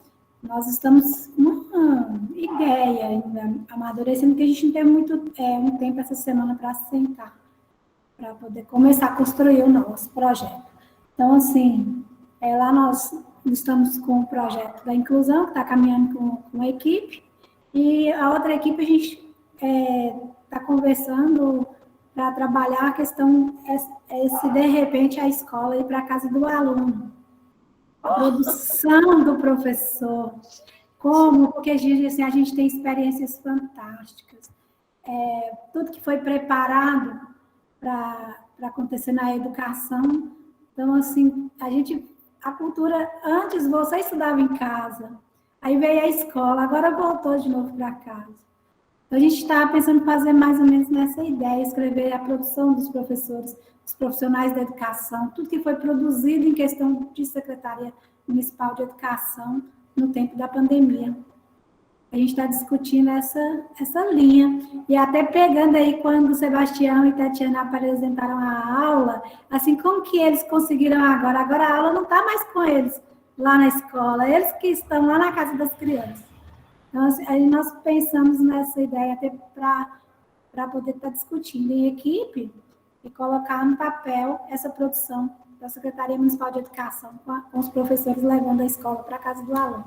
nós estamos com uma ideia ainda amadurecendo, que a gente não teve muito um tempo essa semana para sentar, para poder começar a construir o nosso projeto. Então, assim, lá nós estamos com o projeto da inclusão, que está caminhando com a equipe, e a outra equipe a gente está conversando para trabalhar a questão, se de repente a escola ir para a casa do aluno. A produção do professor. Como? Porque assim, a gente tem experiências fantásticas. Tudo que foi preparado para acontecer na educação. Então, assim, a cultura, antes você estudava em casa, aí veio a escola, agora voltou de novo para casa. Então, a gente está pensando em fazer mais ou menos nessa ideia, escrever a produção dos professores, dos profissionais da educação, tudo que foi produzido em questão de Secretaria Municipal de Educação no tempo da pandemia. A gente está discutindo essa linha. E até pegando aí quando o Sebastião e Tatiana apresentaram a aula, assim, como que eles conseguiram agora? Agora a aula não está mais com eles lá na escola, eles que estão lá na casa das crianças. Então, aí nós pensamos nessa ideia até para poder estar discutindo em equipe e colocar no papel essa produção da Secretaria Municipal de Educação com os professores levando a escola para a casa do aluno.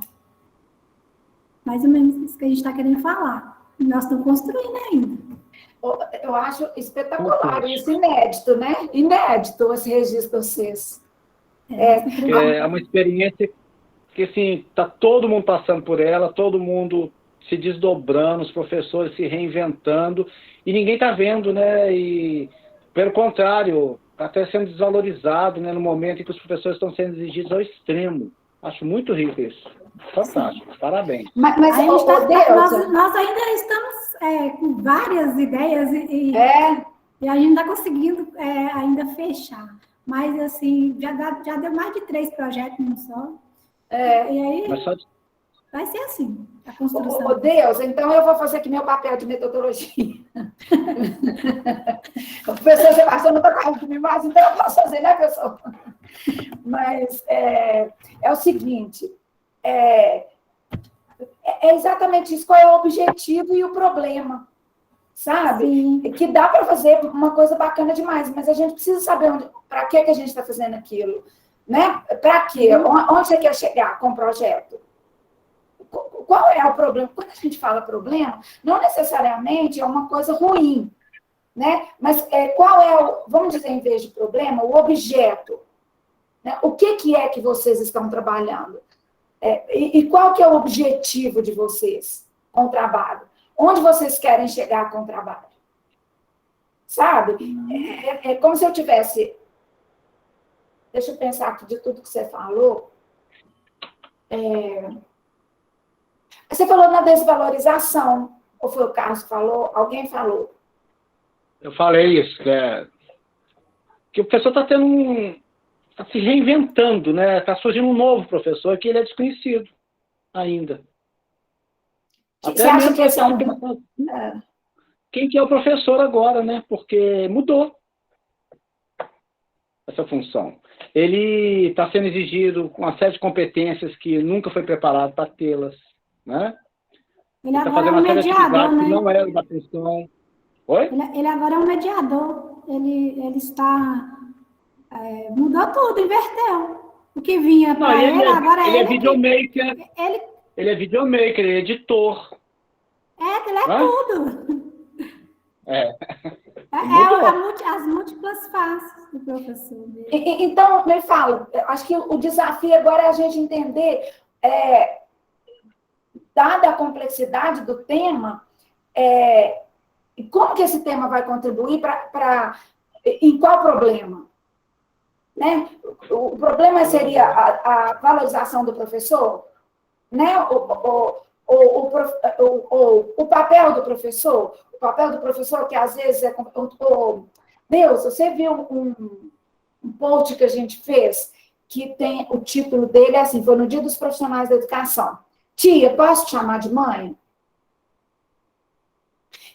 Mais ou menos isso que a gente está querendo falar. E nós estamos construindo ainda. Eu acho espetacular, isso inédito, né? Inédito esse registro de vocês. É uma experiência que, assim, está todo mundo passando por ela, todo mundo se desdobrando, os professores se reinventando, e ninguém está vendo, né? E, pelo contrário, está até sendo desvalorizado, né, no momento em que os professores estão sendo exigidos ao extremo. Acho muito rico isso. Fantástico. Sim. Parabéns. Mas nós ainda estamos com várias ideias e a gente não está conseguindo ainda fechar. Mas, assim, já deu mais de 3 projetos, não só. E aí, vai ser assim, a construção. Deus, então eu vou fazer aqui meu papel de metodologia. O professor Sebastião não está correndo comigo mais, então eu posso fazer, né, pessoal? Mas é o seguinte, é exatamente isso, qual é o objetivo e o problema, sabe? Sim. Que dá para fazer uma coisa bacana demais, mas a gente precisa saber para que a gente está fazendo aquilo. Né? Para quê? Onde você quer chegar com o projeto? Qual é o problema? Quando a gente fala problema, não necessariamente é uma coisa ruim, né? Mas qual é vamos dizer, em vez de problema, o objeto? Né? O que é que vocês estão trabalhando? E qual que é o objetivo de vocês com o trabalho? Onde vocês querem chegar com o trabalho? Sabe? É como se eu tivesse... Deixa eu pensar aqui de tudo que você falou. Você falou na desvalorização, ou foi o Carlos que falou? Alguém falou? Eu falei isso, que o professor está está se reinventando, né? Está surgindo um novo professor que ele é desconhecido ainda. Você acha que esse quem que é o professor agora, né? Porque mudou essa função. Ele está sendo exigido com uma série de competências que nunca foi preparado para tê-las, né? Ele está agora é fazendo um uma série de mediador, atividades que né? não é da questão. Oi? Ele agora é um mediador. Ele está... mudou tudo, inverteu. O que vinha Não, para e ele, agora é ele é ele que... videomaker. Ele Ele é videomaker, ele é editor. ele é Hã? tudo. É. As múltiplas faces do professor. Então, me fala, acho que o desafio agora é a gente entender, dada a complexidade do tema, como que esse tema vai contribuir em qual problema? Né? O problema seria a valorização do professor, né? O papel do professor, que às vezes é... Deus, você viu um post que a gente fez, que tem o título dele, assim, foi no Dia dos Profissionais da Educação. Tia, posso te chamar de mãe?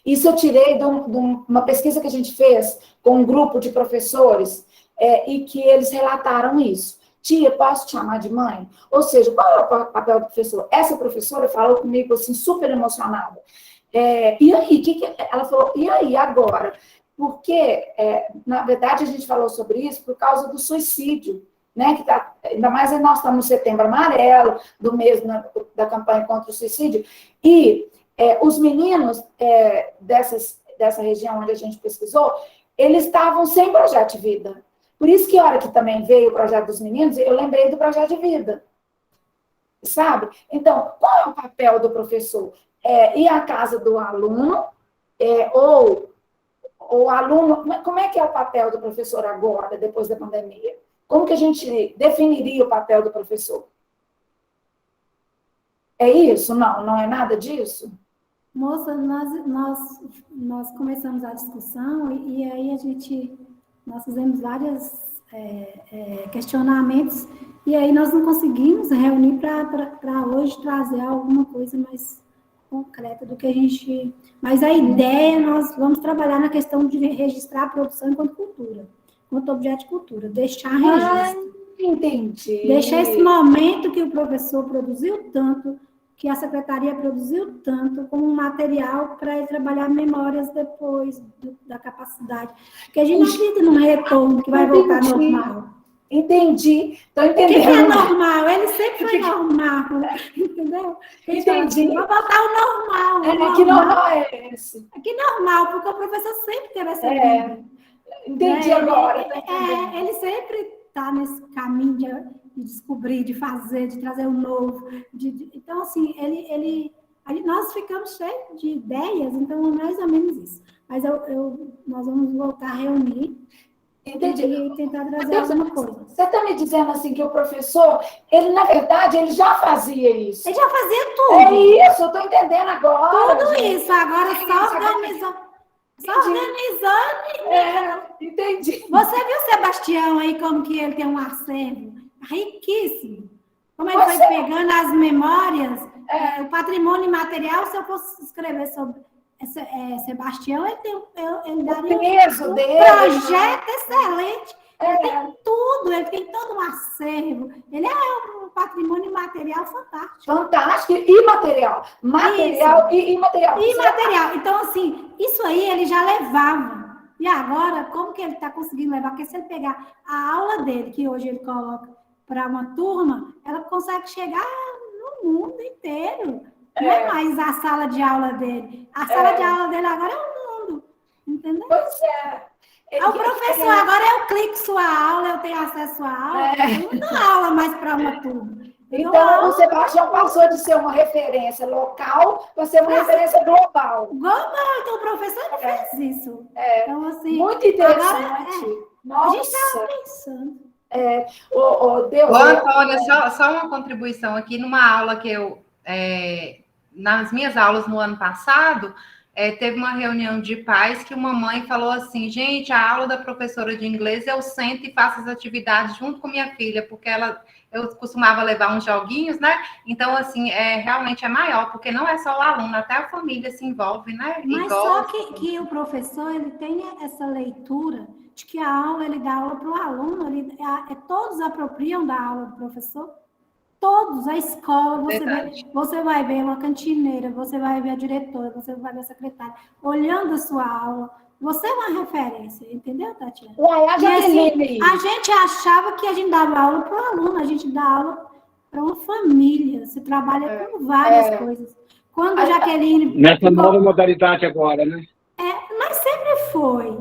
Isso eu tirei de uma pesquisa que a gente fez com um grupo de professores, e que eles relataram isso. Tia, posso te chamar de mãe? Ou seja, qual é o papel do professor? Essa professora falou comigo, assim, super emocionada. E aí, ela falou, e aí, agora? Porque, na verdade, a gente falou sobre isso por causa do suicídio, né? Que ainda mais nós estamos no Setembro Amarelo, do mês da campanha contra o suicídio, e os meninos dessa região onde a gente pesquisou, eles estavam sem projeto de vida. Por isso que a hora que também veio o projeto dos meninos, eu lembrei do projeto de vida. Sabe? Então, qual é o papel do professor? Ir à casa do aluno, ou o aluno... Como é que é o papel do professor agora, depois da pandemia? Como que a gente definiria o papel do professor? É isso? Não é nada disso? Moça, nós começamos a discussão e aí nós fizemos vários questionamentos e aí nós não conseguimos reunir para hoje trazer alguma coisa mais concreta do que a gente... Mas a ideia, nós vamos trabalhar na questão de registrar a produção enquanto cultura, enquanto objeto de cultura, deixar registro. Entendi. Deixar esse momento que o professor produziu tanto, que a secretaria produziu tanto, como um material para ele trabalhar memórias depois da capacidade. Porque a gente não acredita num retorno que vai voltar normal. Entendi. Estou entendendo. O que é normal? Ele sempre foi normal. Entendeu? Entendi. Vai voltar o normal. Que normal é esse? Que normal, porque o professor sempre teve essa vida. Entendi agora. Ele sempre está nesse caminho de descobrir, de fazer, de trazer o novo. Então, assim, nós ficamos cheios de ideias, então é mais ou menos isso. Mas nós vamos voltar a reunir. Entendi. E tentar trazer alguma coisa. Você está me dizendo assim que o professor, ele, na verdade, ele já fazia isso. Ele já fazia tudo. É isso, eu estou entendendo agora. Tudo isso, agora só organizando. Só organizando. Entendi. Você viu o Sebastião aí, como que ele tem um acervo riquíssimo? Como ele foi pegando as memórias, o patrimônio imaterial, se eu fosse escrever sobre Sebastião, ele daria peso um dele, projeto excelente. Ele tem tudo, ele tem todo um acervo. Ele é um patrimônio imaterial fantástico. Fantástico. E material. Material e imaterial. Imaterial. Então, assim, isso aí ele já levava. E agora, como que ele está conseguindo levar? Porque se ele pegar a aula dele, que hoje ele coloca para uma turma, ela consegue chegar no mundo inteiro. Não é mais a sala de aula dele. A sala de aula dele agora é o mundo. Entendeu? Pois é. O professor agora eu clico sua aula, eu tenho acesso à aula. Eu não dou aula mais para uma turma. Então, o Sebastião passou de ser uma referência local para ser uma referência global. Global, então o professor não fez isso. Então, assim, muito interessante. Nossa. A gente estava pensando. Deus. Antônia, só uma contribuição aqui, numa aula que eu... nas minhas aulas no ano passado, teve uma reunião de pais que uma mãe falou assim, gente, a aula da professora de inglês eu sento e faço as atividades junto com minha filha, porque eu costumava levar uns joguinhos, né? Então, assim, realmente é maior, porque não é só o aluno, até a família se envolve, né? Mas só que o professor, ele tem essa leitura de que a aula, ele dá aula para o aluno, todos apropriam da aula do professor. Todos, a escola, Verdade. você vai ver uma cantineira, você vai ver a diretora, você vai ver a secretária, olhando a sua aula. Você é uma referência, entendeu, Tatiana? Uai, a E assim, Jaqueline. a gente achava que a gente dava aula para o aluno, a gente dá aula para uma família. Você trabalha com várias coisas. Quando a Jaqueline... Nessa nova modalidade agora, né? Mas sempre foi.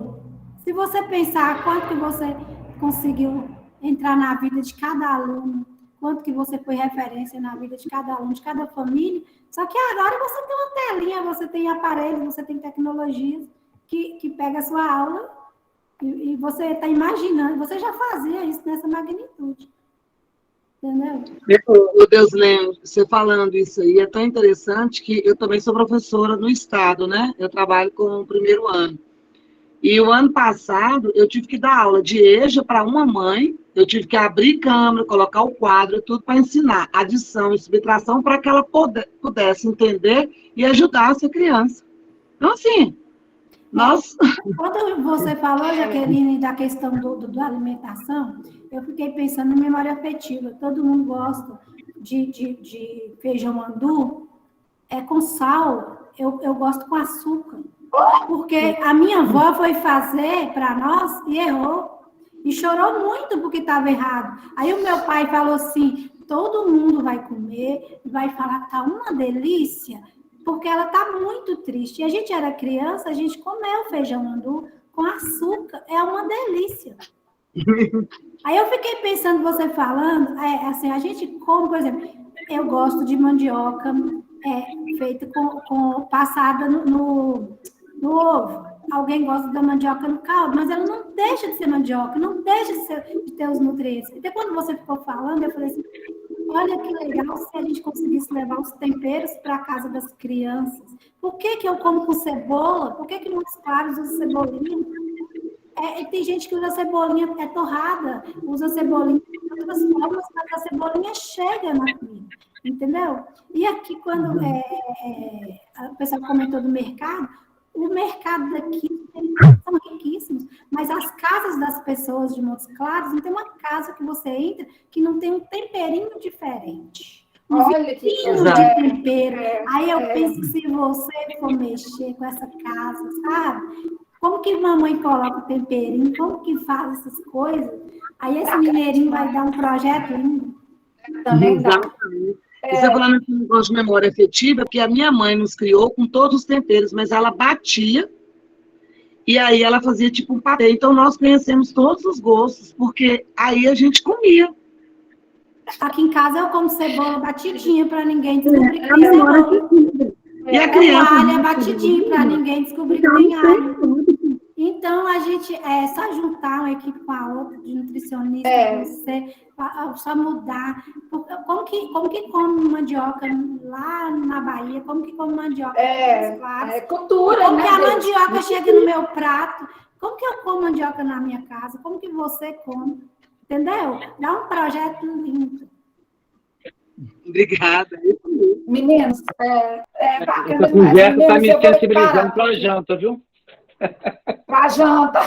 Se você pensar quanto que você conseguiu entrar na vida de cada aluno, quanto que você foi referência na vida de cada aluno, de cada família, só que agora você tem uma telinha, você tem aparelhos, você tem tecnologias que pega a sua aula e você está imaginando, você já fazia isso nessa magnitude. Entendeu? Meu Deus, Léo, você falando isso aí é tão interessante que eu também sou professora no estado, né? Eu trabalho com o primeiro ano. E o ano passado eu tive que dar aula de EJA para uma mãe, eu tive que abrir câmera, colocar o quadro, tudo para ensinar adição e subtração para que ela pudesse entender e ajudar essa criança. Então, assim, nós... Quando você falou, Jaqueline, da questão da alimentação, eu fiquei pensando em memória afetiva. Todo mundo gosta de feijão andu, com sal, eu gosto com açúcar. Porque a minha avó foi fazer para nós e errou. E chorou muito porque estava errado. Aí o meu pai falou assim, todo mundo vai comer e vai falar que está uma delícia, porque ela está muito triste. E a gente era criança, a gente comeu feijão andu com açúcar. É uma delícia. Aí eu fiquei pensando, você falando, assim, a gente come, por exemplo, eu gosto de mandioca feita passada no ovo. Alguém gosta da mandioca no caldo, mas ela não deixa de ser mandioca, não deixa de ter os nutrientes. Então, quando você ficou falando, eu falei assim, olha que legal se a gente conseguisse levar os temperos para a casa das crianças. Por que eu como com cebola? Por que Montes Claros usa cebolinha? Tem gente que usa cebolinha torrada, usa cebolinha de outras formas, mas a cebolinha chega na comida, entendeu? E aqui, quando a pessoa comentou do mercado, o mercado daqui são riquíssimos, mas as casas das pessoas de Montes Claros, não tem uma casa que você entra que não tem um temperinho diferente. Olha que de tempero. Aí eu penso que se você for mexer com essa casa, sabe? Como que mamãe coloca o temperinho, como que faz essas coisas, aí esse mineirinho vai dar um projeto lindo. Também dá. Exatamente. Você está falando de um negócio de memória afetiva, porque a minha mãe nos criou com todos os temperos, mas ela batia e aí ela fazia tipo um patê. Então nós conhecemos todos os gostos, porque aí a gente comia. Aqui em casa eu como cebola batidinha para ninguém descobrir que tem cebola. E a criança... alho batidinho para ninguém descobrir que tem alho. Então, a gente só juntar uma equipe com a outra, de nutricionista, você, só mudar. Como que come mandioca lá na Bahia? Como que come mandioca? Cultura, como né? que a mandioca chega no meu prato? Como que eu como mandioca na minha casa? Como que você come? Entendeu? Dá um projeto lindo. Obrigada. Meninos, bacana Essa conversa está me sensibilizando para a janta, viu? Para a janta.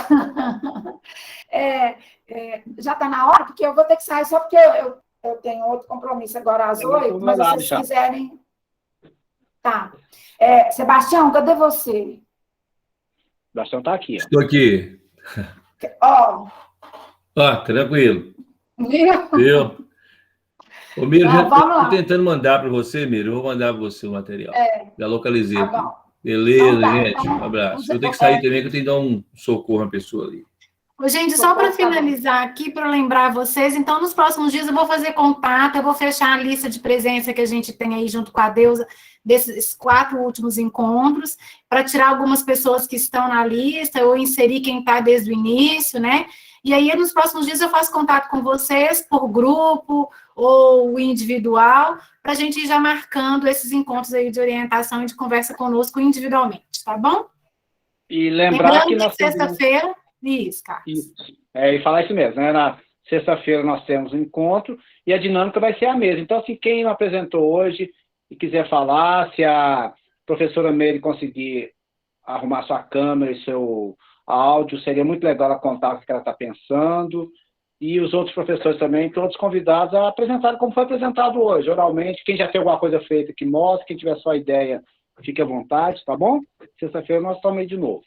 Já está na hora, porque eu vou ter que sair, só porque eu tenho outro compromisso agora às 8, mas se vocês quiserem... Tá. Sebastião, cadê você? Sebastião está aqui. Ó. Estou aqui. Tranquilo. Viu? Ô, Miro, já estou tentando mandar para você, Miro. Eu vou mandar para você o material. Já localizei. Tá bom. Beleza, gente. Um abraço. Eu tenho que sair também, que eu tenho que dar um socorro à pessoa ali. Gente, só para finalizar aqui, para lembrar vocês, então, nos próximos dias eu vou fazer contato, eu vou fechar a lista de presença que a gente tem aí junto com a Deusa, desses 4 últimos encontros, para tirar algumas pessoas que estão na lista, ou inserir quem está desde o início, né? E aí, nos próximos dias, eu faço contato com vocês, por grupo ou individual, para a gente ir já marcando esses encontros aí de orientação e de conversa conosco individualmente, tá bom? E lembrar que nós sexta-feira, isso, Carlos. Isso. E falar isso mesmo, né? Na sexta-feira nós temos um encontro e a dinâmica vai ser a mesma. Então, se quem não apresentou hoje e quiser falar, se a professora Meire conseguir arrumar sua câmera e seu áudio, seria muito legal ela contar o que ela está pensando. e os outros professores também, todos convidados a apresentar como foi apresentado hoje, oralmente. Quem já tem alguma coisa feita, que mostre. Quem tiver sua ideia, fique à vontade, tá bom? Sexta-feira nós estamos aí de novo.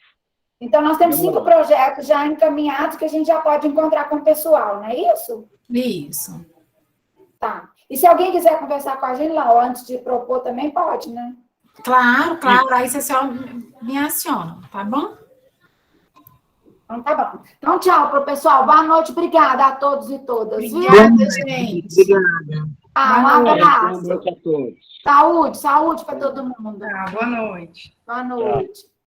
Então, nós temos 5 projetos já encaminhados que a gente já pode encontrar com o pessoal, não é isso? Isso. Tá. E se alguém quiser conversar com a gente lá, ou antes de propor, também pode, né? Claro, claro. Aí você só me aciona, tá bom? Então, tá bom. Então, tchau pro pessoal. Boa noite. Obrigada a todos e todas. Obrigada, gente. Obrigada. Um abraço. Boa noite a todos. Saúde para todo mundo. Boa noite. Boa noite.